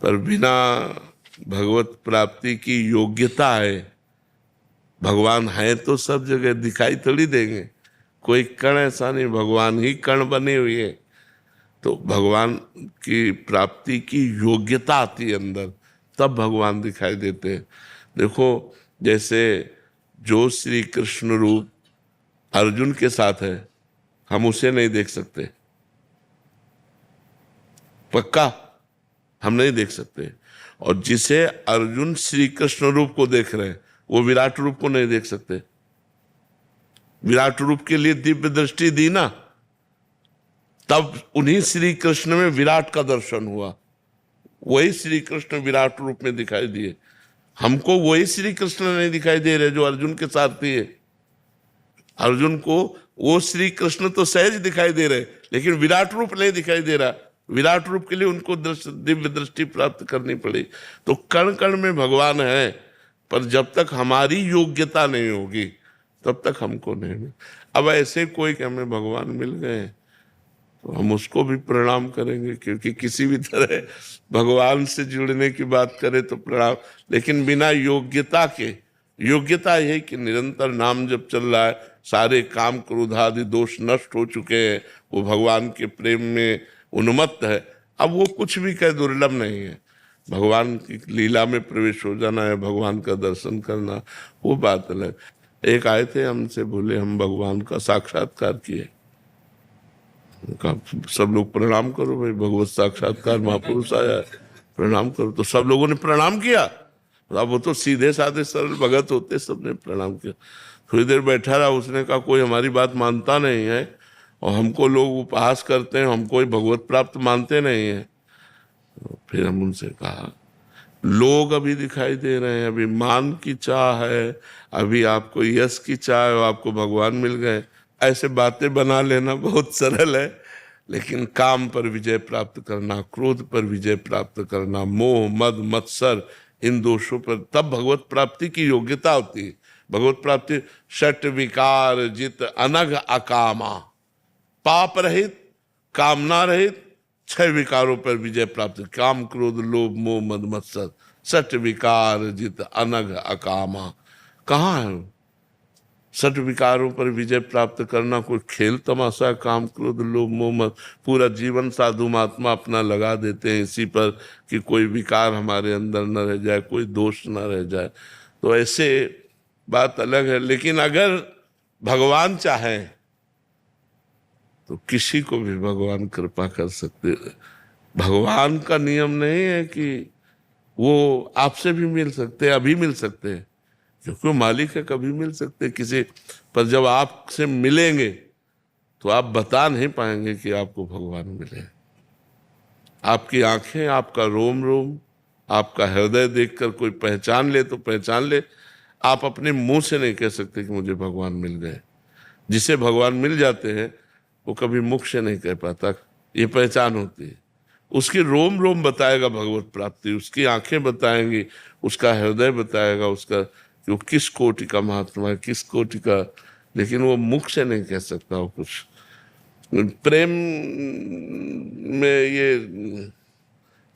पर बिना भगवत प्राप्ति की योग्यता है भगवान है तो सब जगह, दिखाई थोड़ी देंगे, कोई कण ऐसा नहीं, भगवान ही कण बने हुए हैं। तो भगवान की प्राप्ति की योग्यता आती है अंदर, तब भगवान दिखाई देते हैं। देखो जैसे जो श्री कृष्ण रूप अर्जुन के साथ है, हम उसे नहीं देख सकते, पक्का हम नहीं देख सकते। और जिसे अर्जुन श्री कृष्ण रूप को देख रहे हैं, वो विराट रूप को नहीं देख सकते। विराट रूप के लिए दिव्य दृष्टि दी ना, तब उन्हीं श्री कृष्ण में विराट का दर्शन हुआ, वही श्री कृष्ण विराट रूप में दिखाई दिए। हमको वही श्री कृष्ण नहीं दिखाई दे रहे जो अर्जुन के सारथी है। अर्जुन को वो श्री कृष्ण तो सहज दिखाई दे रहे, लेकिन विराट रूप नहीं दिखाई दे रहा। विराट रूप के लिए उनको दिव्य दृष्टि प्राप्त करनी पड़ी। तो कण कण में भगवान है, पर जब तक हमारी योग्यता नहीं होगी तब तक हमको नहीं मिल। अब ऐसे कोई कि हमें भगवान मिल गए तो हम उसको भी प्रणाम करेंगे, क्योंकि किसी भी तरह भगवान से जुड़ने की बात करें तो प्रणाम, लेकिन बिना योग्यता के। योग्यता है कि निरंतर नाम जब चल रहा है, सारे काम क्रोध आदि दोष नष्ट हो चुके हैं, वो भगवान के प्रेम में उन्मत्त है। अब वो कुछ भी कह दुर्लभ नहीं है। भगवान की लीला में प्रवेश हो जाना है, भगवान का दर्शन करना, वो बात अलग। एक आए थे हमसे, बोले हम भगवान का साक्षात्कार किए। सब लोग प्रणाम करो भाई, भगवत साक्षात्कार महापुरुष आया है, प्रणाम करो। तो सब लोगों ने प्रणाम किया। अब वो तो सीधे साधे सरल भगत होते, सबने प्रणाम किया। थोड़ी देर बैठा रहा, उसने कहा कोई हमारी बात मानता नहीं है और हमको लोग उपहास करते हैं, हम कोई भगवत प्राप्त मानते नहीं है। तो फिर हम उनसे कहा लोग अभी दिखाई दे रहे हैं, अभी मान की चाह है, अभी आपको यश की चाह है, आपको भगवान मिल गए। ऐसे बातें बना लेना बहुत सरल है, लेकिन काम पर विजय प्राप्त करना, क्रोध पर विजय प्राप्त करना, मोह मद मत्सर इन दोषों पर, तब भगवत प्राप्ति की योग्यता होती है। भगवत प्राप्ति षट विकार जित अनघ अकामा, पाप रहित, कामना रहित, 6 विकारों पर विजय प्राप्त। काम क्रोध लोभ मोह मद मत्सर, षट विकार जित अनघ अकामा। कहाँ है? षट विकारों पर विजय प्राप्त करना कोई खेल तमाशा? काम क्रोध लोभ मोह मद, पूरा जीवन साधु महात्मा अपना लगा देते हैं इसी पर कि कोई विकार हमारे अंदर न रह जाए, कोई दोष न रह जाए। तो ऐसे बात अलग है। लेकिन अगर भगवान चाहे तो किसी को भी भगवान कृपा कर सकते। भगवान का नियम नहीं है कि वो आपसे भी मिल सकते हैं, अभी मिल सकते हैं, क्योंकि वो मालिक है, कभी मिल सकते हैं किसी। पर जब आपसे मिलेंगे तो आप बता नहीं पाएंगे कि आपको भगवान मिले। आपकी आंखें, आपका रोम रोम, आपका हृदय देखकर कोई पहचान ले तो पहचान ले। आप अपने मुंह से नहीं कह सकते कि मुझे भगवान मिल गए। जिसे भगवान मिल जाते हैं वो कभी मुख से नहीं कह पाता, ये पहचान होती है। उसकी रोम रोम बताएगा भगवत प्राप्ति, उसकी आंखें बताएंगी, उसका हृदय बताएगा उसका कि वो किस कोटि का महात्मा है, किस कोटि का। लेकिन वो मुख से नहीं कह सकता वो कुछ। प्रेम में ये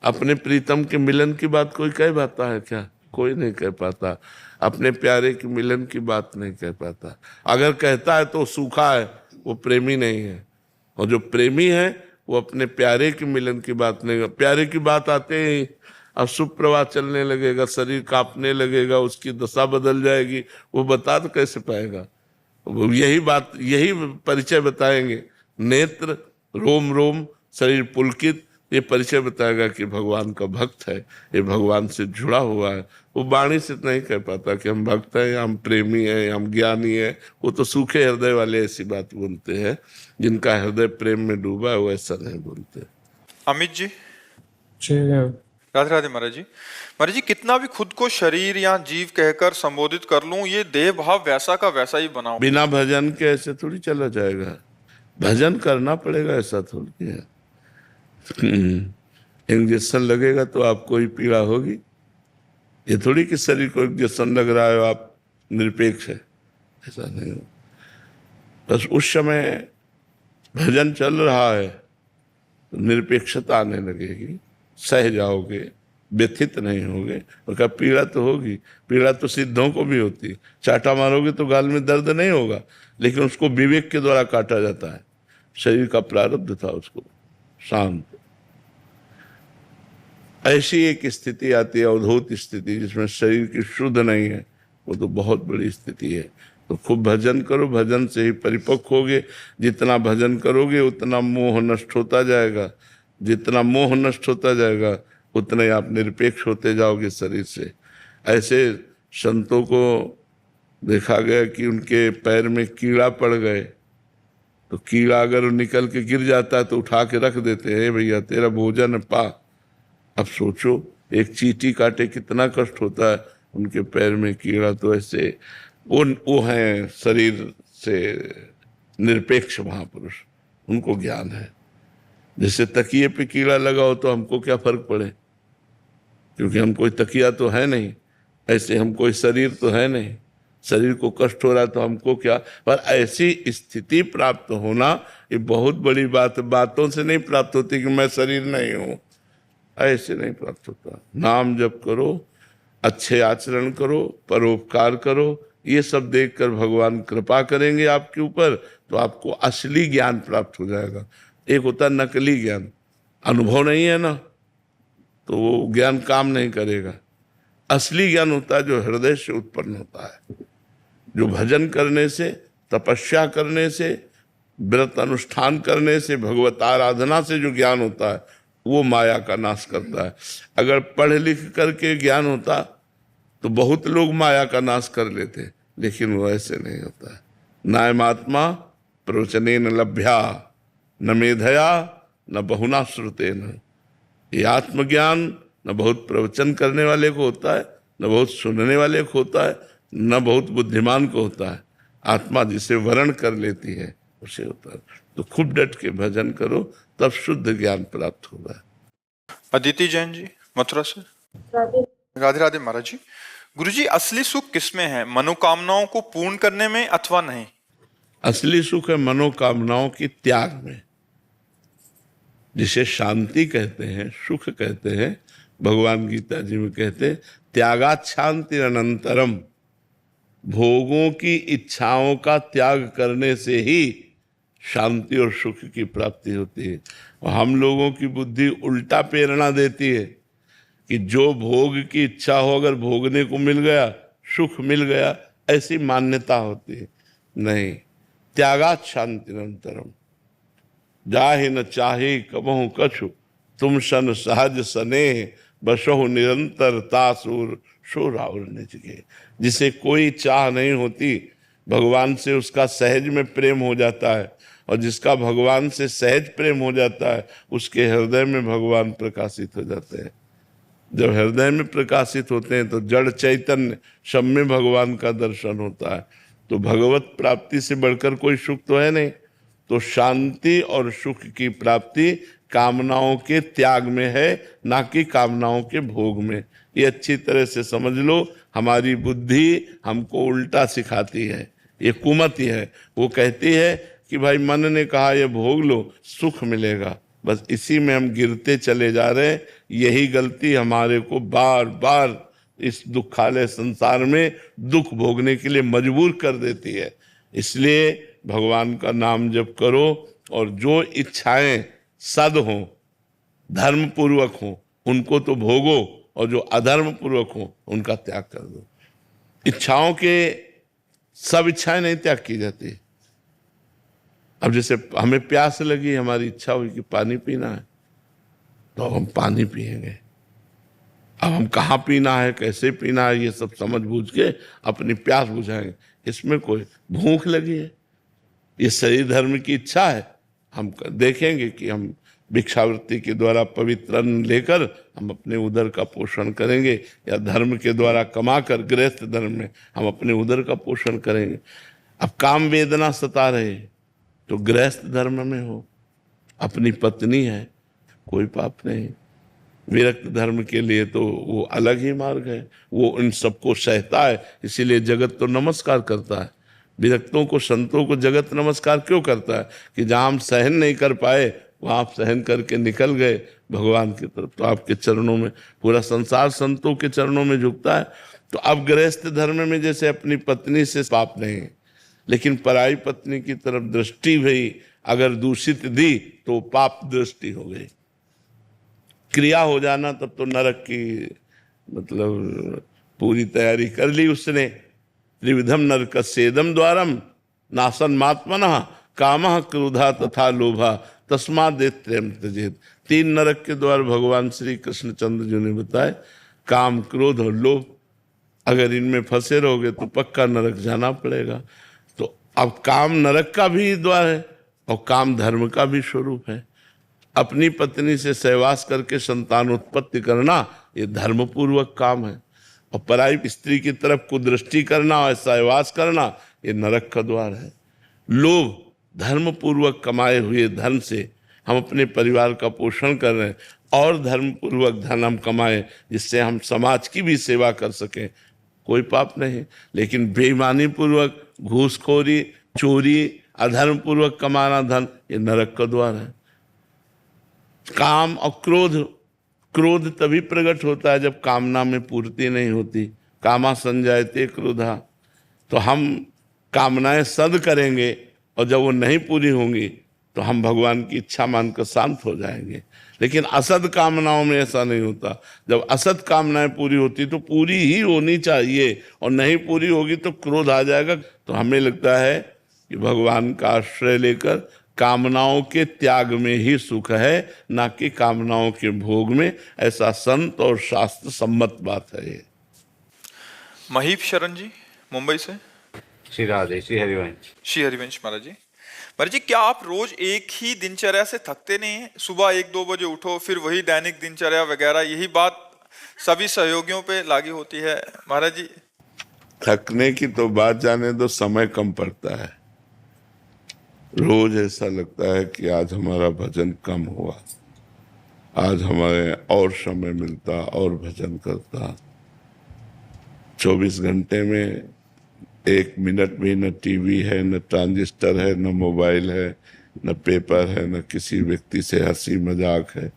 अपने प्रीतम के मिलन की बात कोई कह पाता है क्या? कोई नहीं कह पाता। अपने प्यारे के मिलन की बात नहीं कह पाता। अगर कहता है तो सूखा है, वो प्रेमी नहीं है। और जो प्रेमी है वो अपने प्यारे के मिलन की बात नहीं। प्यारे की बात आते ही अशुभ प्रवाह चलने लगेगा, शरीर कांपने लगेगा, उसकी दशा बदल जाएगी, वो बता तो कैसे पाएगा? यही बात, यही परिचय बताएंगे। नेत्र, रोम रोम, शरीर पुलकित, ये परिचय बताएगा कि भगवान का भक्त है, ये भगवान से जुड़ा हुआ है। वो वाणी से नहीं कह पाता कि हम भक्त हैं या हम प्रेमी हैं या हम ज्ञानी हैं। वो तो सूखे हृदय वाले ऐसी बात बोलते हैं, जिनका हृदय प्रेम में डूबा है वो ऐसा नहीं बोलते। अमित जी, राधे राधे। महाराज जी, कितना भी खुद को शरीर या जीव कहकर संबोधित कर लूं, ये देह भाव वैसा का वैसा ही बना। बिना भजन के ऐसे थोड़ी चला जाएगा। भजन करना पड़ेगा, ऐसा थोड़ी है। इंजेक्शन लगेगा तो आपको ही पीड़ा होगी। ये थोड़ी कि शरीर को इंजेक्शन लग रहा है आप निरपेक्ष है, ऐसा नहीं हो। बस उस समय भजन चल रहा है तो निरपेक्षता आने लगेगी, सह जाओगे, व्यथित नहीं होगे। और कहा पीड़ा तो होगी, पीड़ा तो सिद्धों को भी होती, चाटा मारोगे तो गाल में दर्द नहीं होगा, लेकिन उसको विवेक के द्वारा काटा जाता है। शरीर का प्रारब्ध था उसको शांत। ऐसी एक स्थिति आती है अवधूत स्थिति, जिसमें शरीर की शुद्ध नहीं है, वो तो बहुत बड़ी स्थिति है। तो खूब भजन करो, भजन से ही परिपक्व होगे। जितना भजन करोगे उतना मोह नष्ट होता जाएगा, जितना मोह नष्ट होता जाएगा उतना ही आप निरपेक्ष होते जाओगे शरीर से। ऐसे संतों को देखा गया कि उनके पैर में कीड़ा पड़ गए, तो कीड़ा अगर निकल के गिर जाता है तो उठा के रख देते हैं, भैया तेरा भोजन पा। अब सोचो एक चींटी काटे कितना कष्ट होता है, उनके पैर में कीड़ा। तो ऐसे वो हैं शरीर से निरपेक्ष महापुरुष, उनको ज्ञान है। जैसे तकिए पे कीड़ा लगा हो तो हमको क्या फर्क पड़े, क्योंकि हम कोई तकिया तो है नहीं, ऐसे हम कोई शरीर तो है नहीं, शरीर को कष्ट हो रहा तो हमको क्या। पर ऐसी स्थिति प्राप्त होना ये बहुत बड़ी बात, बातों से नहीं प्राप्त होती कि मैं शरीर नहीं हूं, ऐसे नहीं प्राप्त होता। नाम जप करो, अच्छे आचरण करो, परोपकार करो, ये सब देखकर भगवान कृपा करेंगे आपके ऊपर, तो आपको असली ज्ञान प्राप्त हो जाएगा। एक होता नकली ज्ञान, अनुभव नहीं है ना तो वो ज्ञान काम नहीं करेगा। असली ज्ञान होता है जो हृदय से उत्पन्न होता है, जो भजन करने से, तपस्या करने से, व्रत अनुष्ठान करने से, भगवत आराधना से जो ज्ञान होता है वो माया का नाश करता है। अगर पढ़ लिख करके ज्ञान होता तो बहुत लोग माया का नाश कर लेते, लेकिन वो ऐसे नहीं होता है। नायमात्मा प्रवचनेन लभ्या न मेधया न बहुना श्रुतेन। ये आत्मज्ञान न बहुत प्रवचन करने वाले को होता है, न बहुत सुनने वाले को होता है, न बहुत बुद्धिमान को होता है। आत्मा जिसे वर्ण कर लेती है उसे होता है। तो खूब डट के भजन करो, तब शुद्ध ज्ञान प्राप्त होगा। अदिति जैन जी मथुरा से। राधे राधे महाराज जी। गुरुजी असली सुख किसमें है, मनोकामनाओं को पूर्ण करने में अथवा नहीं? असली सुख है मनोकामनाओं की त्याग में, जिसे शांति कहते हैं, सुख कहते हैं। भगवान गीता जी में कहते हैं त्यागात् शांति अनंतरम। भोगों की इच्छाओं का त्याग करने से ही शांति और सुख की प्राप्ति होती है। और हम लोगों की बुद्धि उल्टा प्रेरणा देती है कि जो भोग की इच्छा हो, अगर भोगने को मिल गया, सुख मिल गया, ऐसी मान्यता होती है। नहीं, त्यागात् शांति अनंतरम। जाहि न चाहे कबहु कछु, तुम सन सहज स्नेह, बसहु निरंतर तासुर शोराउर निज के। जिसे कोई चाह नहीं होती, भगवान से उसका सहज में प्रेम हो जाता है, और जिसका भगवान से सहज प्रेम हो जाता है उसके हृदय में भगवान प्रकाशित हो जाते हैं। जब हृदय में प्रकाशित होते हैं तो जड़ चैतन्य सब में भगवान का दर्शन होता है। तो भगवत प्राप्ति से बढ़कर कोई सुख तो है नहीं। तो शांति और सुख की प्राप्ति कामनाओं के त्याग में है, ना कि कामनाओं के भोग में। ये अच्छी तरह से समझ लो। हमारी बुद्धि हमको उल्टा सिखाती है, ये कुमति है। वो कहती है कि भाई मन ने कहा ये भोग लो, सुख मिलेगा। बस इसी में हम गिरते चले जा रहे हैं। यही गलती हमारे को बार बार इस दुखालय संसार में दुख भोगने के लिए मजबूर कर देती है। इसलिए भगवान का नाम जप करो, और जो इच्छाएं सद हों, धर्म पूर्वक हों, उनको तो भोगो, और जो अधर्म पूर्वक हों उनका त्याग कर दो। इच्छाओं के सब इच्छाएं नहीं त्याग की जाती। अब जैसे हमें प्यास लगी, हमारी इच्छा हुई कि पानी पीना है, तो अब हम पानी पिएंगे। अब हम कहाँ पीना है, कैसे पीना है, ये सब समझ बूझ के अपनी प्यास बुझाएंगे। इसमें कोई भूख लगी है, ये शरीर धर्म की इच्छा है। हम देखेंगे कि हम भिक्षावृत्ति के द्वारा पवित्र अन्न लेकर हम अपने उदर का पोषण करेंगे, या धर्म के द्वारा कमाकर गृहस्थ धर्म में हम अपने उदर का पोषण करेंगे। अब काम वेदना सता रहे तो गृहस्थ धर्म में हो, अपनी पत्नी है, कोई पाप नहीं। विरक्त धर्म के लिए तो वो अलग ही मार्ग है, वो इन सबको सहता है। इसीलिए जगत तो नमस्कार करता है। विरक्तों को, संतों को जगत नमस्कार क्यों करता है? कि जहाँ हम सहन नहीं कर पाए वहाँ आप सहन करके निकल गए भगवान की तरफ, तो आपके चरणों में, पूरा संसार संतों के चरणों में झुकता है। तो अब गृहस्थ धर्म में जैसे अपनी पत्नी से पाप नहीं, लेकिन पराई पत्नी की तरफ दृष्टि भी अगर दूषित दी तो पाप दृष्टि हो गई, क्रिया हो जाना, तब तो नरक की मतलब पूरी तैयारी कर ली उसने। त्रिविधम नरकस्येदम द्वारम नासन्मात्मनः कामः क्रोधा तथा लोभा तस्मादेत्रयम् त्यजेत्। 3 नरक के द्वार भगवान श्री कृष्णचंद्र जी ने बताए, काम, क्रोध और लोभ। अगर इनमें फंसे रहोगे तो पक्का नरक जाना पड़ेगा। तो अब काम नरक का भी द्वार है और काम धर्म का भी स्वरूप है। अपनी पत्नी से सहवास करके संतान उत्पत्ति करना ये धर्मपूर्वक काम है, और पराई स्त्री की तरफ कुदृष्टि करना और सहवास करना ये नरक का द्वार है। लोभ, धर्मपूर्वक कमाए हुए धन से हम अपने परिवार का पोषण कर रहे हैं, और धर्मपूर्वक धन हम कमाए जिससे हम समाज की भी सेवा कर सकें, कोई पाप नहीं। लेकिन बेईमानी पूर्वक, घूसखोरी, चोरी, अधर्मपूर्वक कमाना धन, ये नरक का द्वार है। काम और क्रोध, क्रोध तभी प्रकट होता है जब कामना में पूर्ति नहीं होती। कामा संजायते क्रोधा। तो हम कामनाएं सद करेंगे और जब वो नहीं पूरी होंगी तो हम भगवान की इच्छा मानकर शांत हो जाएंगे। लेकिन असद कामनाओं में ऐसा नहीं होता। जब असद कामनाएं पूरी होती तो पूरी ही होनी चाहिए, और नहीं पूरी होगी तो क्रोध आ जाएगा। तो हमें लगता है कि भगवान का आश्रय लेकर कामनाओं के त्याग में ही सुख है, ना कि कामनाओं के भोग में। ऐसा संत और शास्त्र सम्मत बात है ये। महीप शरण जी मुंबई से। श्री राधे, श्री हरिवंश। श्री हरिवंश महाराज जी। महाराज जी, क्या आप रोज एक ही दिनचर्या से थकते नहीं हैं? सुबह 1-2 बजे उठो, फिर वही दैनिक दिनचर्या वगैरह, यही बात सभी सहयोगियों पे लागू होती है महाराज जी? थकने की तो बात जाने दो, समय कम पड़ता है। रोज ऐसा लगता है कि आज हमारा भजन कम हुआ, आज हमारे और समय मिलता और भजन करता। 24 घंटे में 1 मिनट भी न टीवी है, न ट्रांजिस्टर है, न मोबाइल है, न पेपर है, न किसी व्यक्ति से हंसी मजाक है,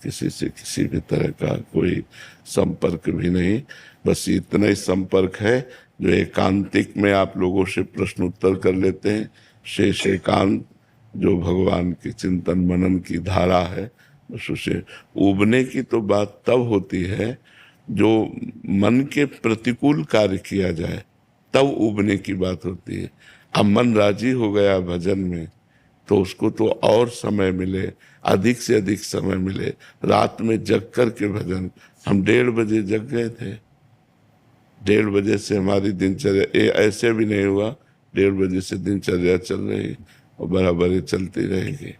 किसी से किसी भी तरह का कोई संपर्क भी नहीं। बस इतना ही संपर्क है जो एकांतिक में आप लोगों से प्रश्न उत्तर कर लेते हैं। शेष एकांत जो भगवान की चिंतन मनन की धारा है, बस उसे उबने की तो बात तब होती है जो मन के प्रतिकूल कार्य किया जाए, तब उबने की बात होती है। अब मन राजी हो गया भजन में तो उसको तो और समय मिले, अधिक से अधिक समय मिले। रात में जग कर के भजन, हम 1:30 बजे जग गए थे। 1:30 बजे से हमारी दिनचर्या, ऐसे भी नहीं हुआ 1:30 बजे से दिनचर्या चल रही और बराबर चलती रहेगी।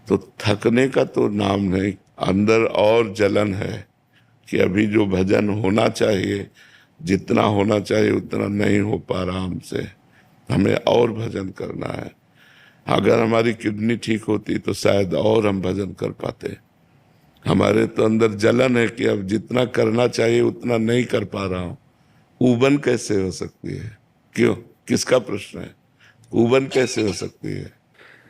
तो थकने का तो नाम नहीं। अंदर और जलन है कि अभी जो भजन होना चाहिए, जितना होना चाहिए उतना नहीं हो पा रहा हमसे, हमें और भजन करना है। अगर हमारी किडनी ठीक होती तो शायद और हम भजन कर पाते। हमारे तो अंदर जलन है कि अब जितना करना चाहिए उतना नहीं कर पा रहा हूँ। ऊबन कैसे हो सकती है? क्यों, किसका प्रश्न है? ऊबन कैसे हो सकती है?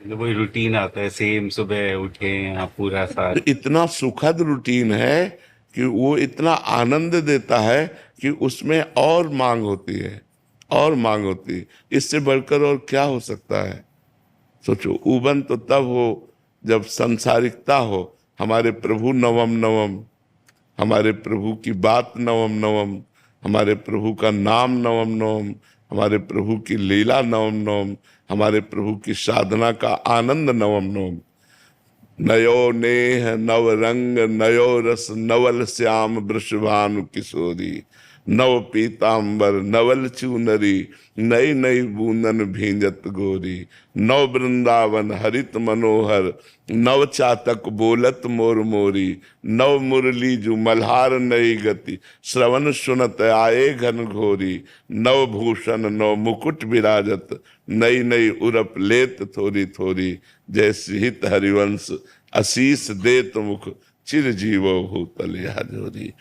वही रूटीन आता है, सेम सुबह उठे यहाँ पूरा साल। इतना सुखद रूटीन है कि वो इतना आनंद देता है कि उसमें और मांग होती है, और मांग होती है। इससे बढ़कर और क्या हो सकता है? सोचो, ऊबन तो तब हो जब संसारिकता हो। हमारे प्रभु नवम नवम, हमारे प्रभु की बात नवम नवम, हमारे प्रभु का नाम नवम नवम, हमारे प्रभु की लीला नवम नवम, हमारे प्रभु की साधना का आनंद नवम नवम। नयो नेह नव रंग, नयो रस नवल श्याम वृषभानु किशोरी, नव पीतांबर नवल चूनरी, नई नई बूंदन भींजत गोरी, नव वृंदावन हरित मनोहर, नव चातक बोलत मोर मोरी, नव मुरली जु मल्हार नई गति, श्रवण सुनत आए घन घोरी, नव भूषण नव मुकुट विराजत, नई नई उरप लेत थोरी थोरी, जैसे हित हरिवंश आशीष देत मुख, चिर जीवो भूतल या जोरी।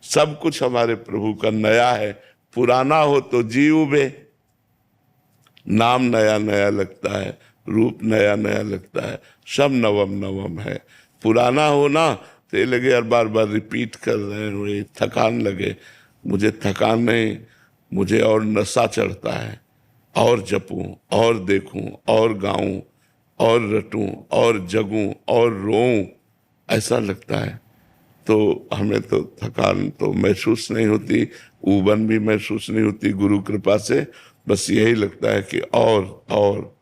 सब कुछ हमारे प्रभु का नया है। पुराना हो तो जी उबे, नाम नया नया लगता है, रूप नया नया लगता है, सब नवम नवम है। पुराना हो ना तो ये लगे यार बार बार रिपीट कर रहे हैं, वही थकान लगे। मुझे थकान नहीं, मुझे और नशा चढ़ता है, और जपूं और देखूं और गाऊं और रटूं और जगूं और रोऊं, ऐसा लगता है। तो हमें तो थकान तो महसूस नहीं होती, ऊबन भी महसूस नहीं होती गुरु कृपा से। बस यही लगता है कि और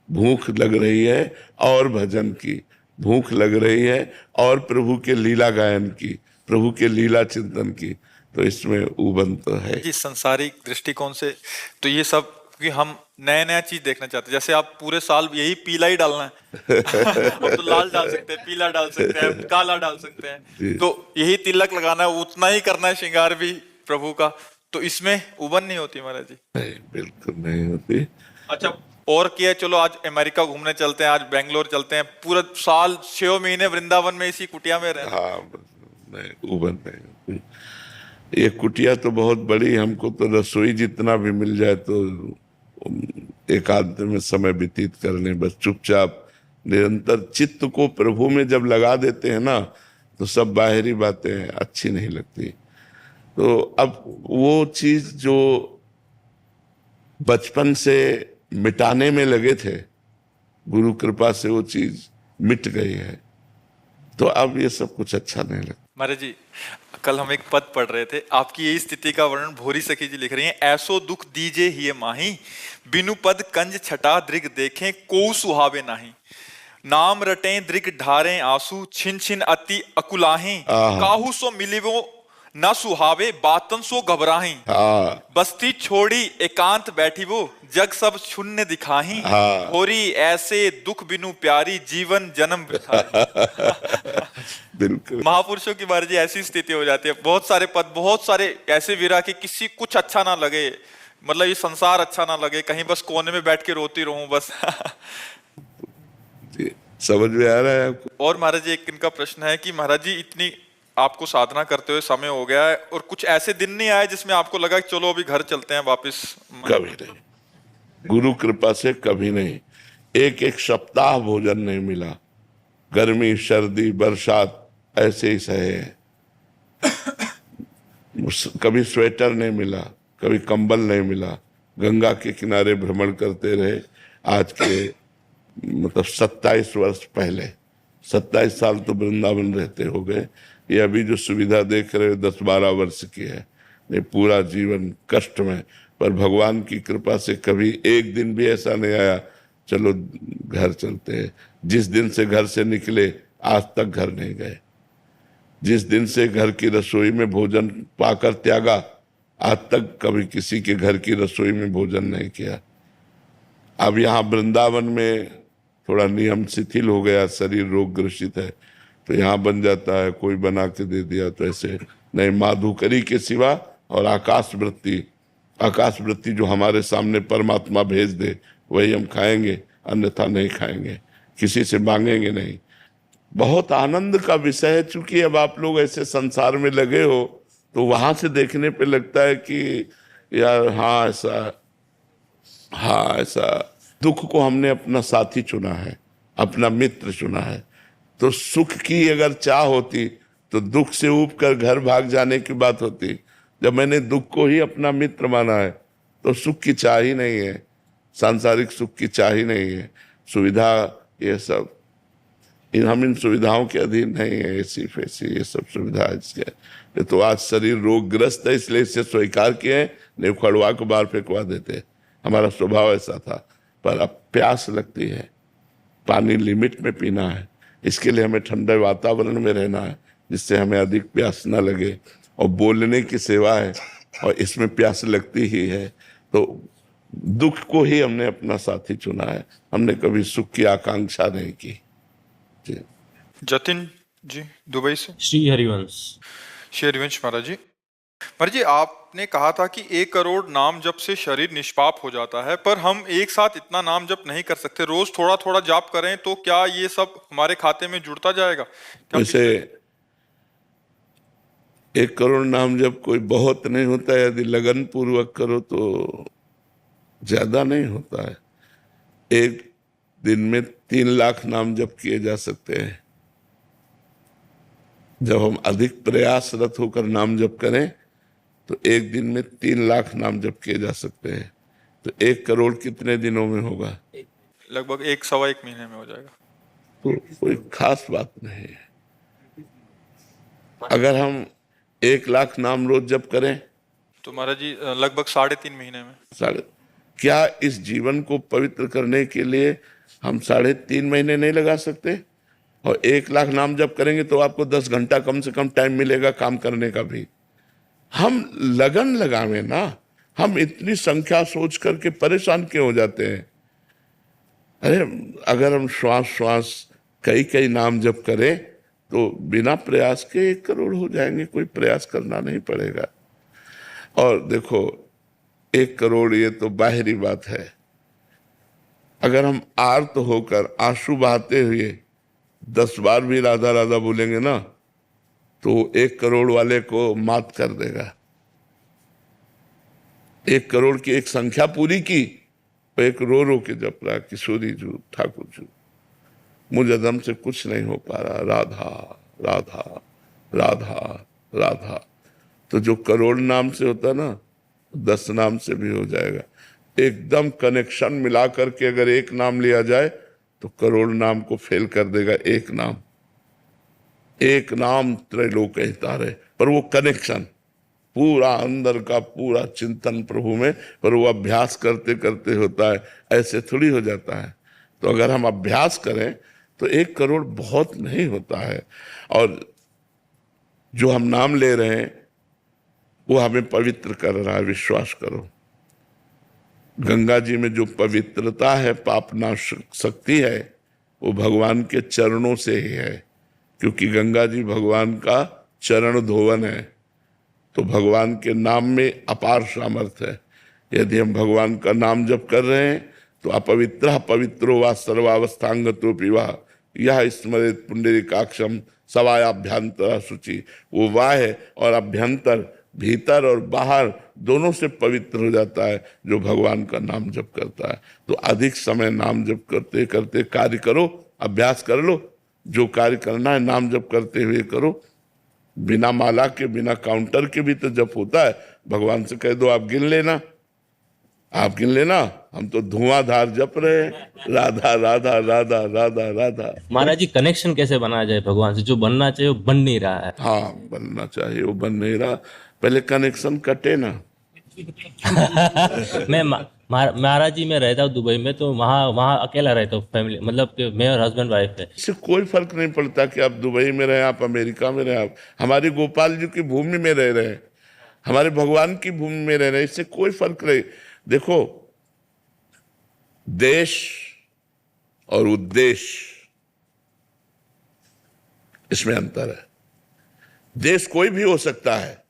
भूख लग रही है और भजन की, भूख लग रही है और प्रभु के लीला गायन की, प्रभु के लीला चिंतन की। तो इसमें ऊबन तो है। जी, संसारिक दृष्टिकोण से तो ये सब कि हम नया नया चीज देखना चाहते हैं। जैसे आप पूरे साल यही पीला ही डालना है अब तो लाल डाल सकते हैं, पीला डाल सकते हैं, काला डाल सकते हैं, तो यही तिलक लगाना है, उतना ही करना है श्रृंगार भी प्रभु का। तो इसमें उबन नहीं होती महाराज जी? नहीं, बिल्कुल नहीं होती। अच्छा, और क्या, चलो आज अमेरिका घूमने चलते हैं, आज बेंगलोर चलते हैं, पूरा साल 6 महीने वृंदावन में इसी कुटिया में रहना। हाँ, नहीं, उबन नहीं होती। ये कुटिया तो बहुत बड़ी, हमको तो रसोई जितना भी मिल जाए तो एकांत में समय व्यतीत करने, बस चुपचाप निरंतर चित्त को प्रभु में जब लगा देते हैं ना, तो सब बाहरी बातें अच्छी नहीं लगती। तो अब वो चीज जो बचपन से मिटाने में लगे थे, गुरु कृपा से वो चीज मिट गई है, तो अब ये सब कुछ अच्छा नहीं लगता। महाराज जी, कल हम एक पद पढ़ रहे थे, आपकी यही स्थिति का वर्णन भोरी सखी जी लिख रही हैं। ऐसो दुख दीजे हिय माही, बिनु पद कंज छटा दृग देखें, को सुहावे नाही। नाम रटें दृग ढारें आंसू, छिन छिन अति अकुलाहें। काहू सो मिलिवो न सुहावे, बातन सो घबराहें। बस्ती छोड़ी एकांत बैठी वो, जग सब शून्य दिखाही। होरी ऐसे दुख बिनु प्यारी, जीवन जन्म बिठाई। बिल्कुल महापुरुषों की महाराज जी ऐसी स्थिति हो जाती है। बहुत सारे पद, बहुत सारे ऐसे विरह कि किसी कुछ अच्छा ना लगे, मतलब ये संसार अच्छा ना लगे, कहीं बस कोने में बैठ के रोती रहूं बस जी, समझ में आ रहा है आपको? और महाराज जी, एक इनका प्रश्न है कि महाराज जी, इतनी आपको साधना करते हुए समय हो गया है, और कुछ ऐसे दिन नहीं आए जिसमें आपको लगा कि चलो अभी घर चलते हैं वापस? कभी नहीं, गुरु कृपा से कभी नहीं। एक एक सप्ताह भोजन नहीं मिला, गर्मी सर्दी बरसात ऐसे ही सहे हैं। कभी स्वेटर नहीं मिला, कभी कंबल नहीं मिला, गंगा के किनारे भ्रमण करते रहे। आज के मतलब 27 वर्ष पहले, 27 साल तो वृंदावन रहते हो गए। ये अभी जो सुविधा देख रहे हो 10-12 वर्ष की है। ये पूरा जीवन कष्ट में, पर भगवान की कृपा से कभी एक दिन भी ऐसा नहीं आया चलो घर चलते हैं। जिस दिन से घर से निकले आज तक घर नहीं गए। जिस दिन से घर की रसोई में भोजन पाकर त्यागा, आज तक कभी किसी के घर की रसोई में भोजन नहीं किया। अब यहाँ वृंदावन में थोड़ा नियम शिथिल हो गया, शरीर रोग ग्रसित है, तो यहाँ बन जाता है, कोई बना के दे दिया तो ऐसे नहीं। माधुकरी के सिवा और आकाश वृत्ति जो हमारे सामने परमात्मा भेज दे वही हम खाएंगे, अन्यथा नहीं खाएंगे, किसी से मांगेंगे नहीं। बहुत आनंद का विषय है। चूंकि अब आप लोग ऐसे संसार में लगे हो तो वहां से देखने पे लगता है कि यार हाँ ऐसा दुख को हमने अपना साथी चुना है, अपना मित्र चुना है। तो सुख की अगर चाह होती तो दुख से ऊब कर घर भाग जाने की बात होती। जब मैंने दुख को ही अपना मित्र माना है तो सुख की चाह ही नहीं है, सांसारिक सुख की चाह ही नहीं है। सुविधा ये सब, हम इन सुविधाओं के अधीन नहीं है। ऐसी फैसी ये सब सुविधा इसके तो आज शरीर रोगग्रस्त है, इसलिए इसे स्वीकार किए, नहीं उखड़वा को बाहर फेंकवा देते। हमारा स्वभाव ऐसा था। पर अब प्यास लगती है, पानी लिमिट में पीना है, इसके लिए हमें ठंडे वातावरण में रहना है जिससे हमें अधिक प्यास न लगे। और बोलने की सेवा है और इसमें प्यास लगती ही है। तो दुख को ही हमने अपना साथी चुना है, हमने कभी सुख की आकांक्षा नहीं की। जी जतिन जी दुबई से। श्री हरिवंश महाराज जी, महाराज जी, आपने कहा था कि 1 करोड़ नाम जप से शरीर निष्पाप हो जाता है, पर हम एक साथ इतना नाम जप नहीं कर सकते। रोज थोड़ा थोड़ा जाप करें तो क्या ये सब हमारे खाते में जुड़ता जाएगा? वैसे 1 करोड़ नाम जप कोई बहुत नहीं होता है, यदि लगन पूर्वक करो तो ज्यादा नहीं होता है। एक दिन में 3 लाख नाम जप किए जा सकते हैं। जब हम अधिक प्रयासरत होकर नाम जप करें तो एक दिन में 3 लाख नाम जप किए जा सकते हैं। तो 1 करोड़ कितने दिनों में होगा? लगभग 1 सवा 1 महीने में हो जाएगा। तो कोई खास बात नहीं है। अगर हम 1 लाख नाम रोज जप करें तो महाराज जी लगभग 3.5 महीने में। क्या इस जीवन को पवित्र करने के लिए हम 3.5 महीने नहीं लगा सकते? और 1 लाख नाम जप करेंगे तो आपको 10 घंटा कम से कम टाइम मिलेगा काम करने का भी। हम लगन लगावे ना, हम इतनी संख्या सोच करके परेशान क्यों हो जाते हैं? अरे अगर हम श्वास श्वास कई कई नाम जप करें तो बिना प्रयास के 1 करोड़ हो जाएंगे, कोई प्रयास करना नहीं पड़ेगा। और देखो 1 करोड़ ये तो बाहरी बात है। अगर हम आर्त होकर आंसू बहाते हुए 10 बार भी राधा राधा बोलेंगे ना तो 1 करोड़ वाले को मात कर देगा। 1 करोड़ की एक संख्या पूरी की तो एक रो के जप रहा, किशोरी जू ठाकुर जू मुझे दम से कुछ नहीं हो पा रहा, राधा राधा राधा राधा। तो जो करोड़ नाम से होता ना 10 नाम से भी हो जाएगा। एकदम कनेक्शन मिला करके अगर एक नाम लिया जाए तो करोड़ नाम को फेल कर देगा। एक नाम त्रैलोक हितारे, पर वो कनेक्शन पूरा अंदर का पूरा चिंतन प्रभु में, पर वो अभ्यास करते करते होता है, ऐसे थोड़ी हो जाता है। तो अगर हम अभ्यास करें तो 1 करोड़ बहुत नहीं होता है। और जो हम नाम ले रहे हैं वो हमें पवित्र कर रहा है, विश्वास करो। गंगा जी में जो पवित्रता है, पापनाश शक्ति है, वो भगवान के चरणों से ही है, क्योंकि गंगा जी भगवान का चरण धोवन है। तो भगवान के नाम में अपार सामर्थ्य है। यदि हम भगवान का नाम जप कर रहे हैं तो अपवित्र पवित्रो वा सर्वावस्थांगतो पिवा यह स्मृत पुंडरीकाक्षम सवायाभ्यंतर शुचि। वो वाह है और अभ्यंतर, भीतर और बाहर दोनों से पवित्र हो जाता है जो भगवान का नाम जप करता है। तो अधिक समय नाम जप करते करते कार्य करो, अभ्यास कर लो। जो कार्य करना है नाम जप करते हुए करो। बिना माला के, बिना काउंटर के भी तो जप होता है। भगवान से कह दो आप गिन लेना, आप गिन लेना, हम तो धुआंधार जप रहे हैं, राधा राधा राधा राधा राधा। महाराज जी कनेक्शन कैसे बनाया जाए भगवान से? जो बनना चाहिए वो बन नहीं रहा है। हाँ, बनना चाहिए, वो बन नहीं रहा। पहले कनेक्शन कटे ना। मैं महाराज जी मैं रहता हूँ दुबई में, तो वहाँ अकेला रहता हूँ, फैमिली मतलब कि मैं और हस्बैंड वाइफ है। इससे कोई फर्क नहीं पड़ता कि आप दुबई में रहे, आप अमेरिका में रहे, आप हमारे गोपाल जी की भूमि में रह रहे हैं, हमारे भगवान की भूमि में रह रहे हैं, इससे कोई फर्क नहीं। देखो, देश और उद्देश्य इसमें अंतर है। देश कोई भी हो सकता है,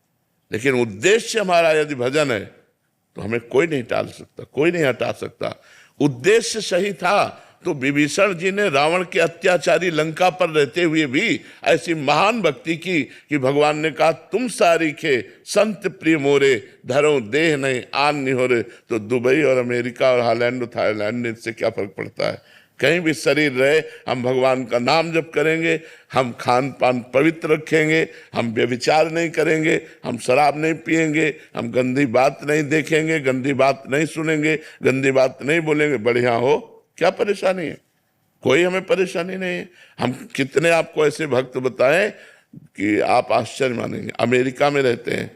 लेकिन उद्देश्य हमारा यदि भजन है तो हमें कोई नहीं टाल सकता, कोई नहीं हटा सकता। उद्देश्य सही था तो विभीषण जी ने रावण के अत्याचारी लंका पर रहते हुए भी ऐसी महान भक्ति की कि भगवान ने कहा तुम सारीखे संत प्रिय मोरे, धरो देह नहीं आन निहोरे। तो दुबई और अमेरिका और हॉलैंड और थाईलैंड में इससे क्या फर्क पड़ता है? कहीं भी शरीर रहे, हम भगवान का नाम जप करेंगे, हम खान पान पवित्र रखेंगे, हम व्यभिचार नहीं करेंगे, हम शराब नहीं पिएंगे, हम गंदी बात नहीं देखेंगे, गंदी बात नहीं सुनेंगे, गंदी बात नहीं बोलेंगे। बढ़िया हो, क्या परेशानी है? कोई हमें परेशानी नहीं है। हम कितने आपको ऐसे भक्त बताएं कि आप आश्चर्य मानेंगे। अमेरिका में रहते हैं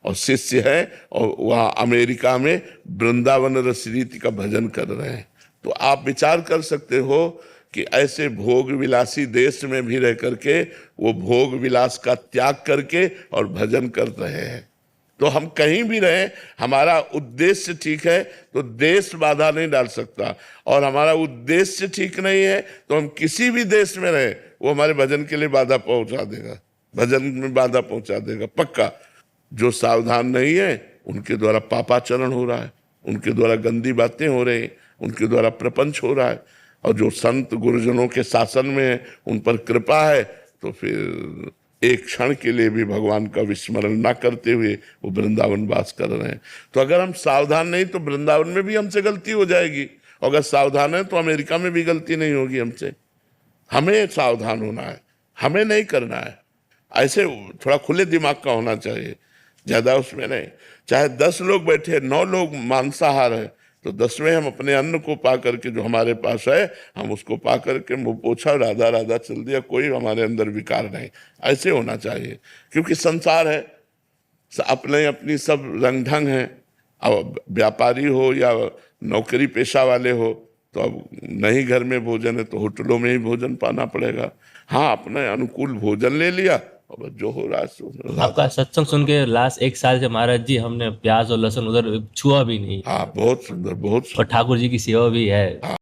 और शिष्य है, और वहाँ अमेरिका में वृंदावन रस रीति का भजन कर रहे हैं। तो आप विचार कर सकते हो कि ऐसे भोग विलासी देश में भी रह करके वो भोग विलास का त्याग करके और भजन कर रहे हैं। तो हम कहीं भी रहें, हमारा उद्देश्य ठीक है तो देश बाधा नहीं डाल सकता, और हमारा उद्देश्य ठीक नहीं है तो हम किसी भी देश में रहें, वो हमारे भजन के लिए बाधा पहुंचा देगा, भजन में बाधा पहुंचा देगा पक्का। जो सावधान नहीं है उनके द्वारा पापाचरण हो रहा है, उनके द्वारा गंदी बातें हो रही हैं, उनके द्वारा प्रपंच हो रहा है। और जो संत गुरुजनों के शासन में है, उन पर कृपा है, तो फिर एक क्षण के लिए भी भगवान का विस्मरण ना करते हुए वो वृंदावन वास कर रहे हैं। तो अगर हम सावधान नहीं तो वृंदावन में भी हमसे गलती हो जाएगी, अगर सावधान है तो अमेरिका में भी गलती नहीं होगी हमसे। हमें सावधान होना है, हमें नहीं करना है। ऐसे थोड़ा खुले दिमाग का होना चाहिए, ज्यादा उसमें नहीं। चाहे 10 लोग बैठे, 9 लोग मांसाहार है, तो 10वें हम अपने अन्न को पा करके, जो हमारे पास है, हम उसको पा करके मुंह पोछा, राधा राधा चल दिया, कोई हमारे अंदर विकार नहीं। ऐसे होना चाहिए, क्योंकि संसार है, अपने अपनी सब रंग ढंग है। अब व्यापारी हो या नौकरी पेशा वाले हो, तो अब नहीं घर में भोजन है तो होटलों में ही भोजन पाना पड़ेगा। हाँ, अपने अनुकूल भोजन ले लिया और जो हो रहा है सो आपका सत्संग सुन के लास्ट 1 साल से महाराज जी हमने प्याज और लहसुन उधर छुआ भी नहीं, हाँ, बहुत सुंदर, बहुत और सुंदर। ठाकुर जी की सेवा भी है।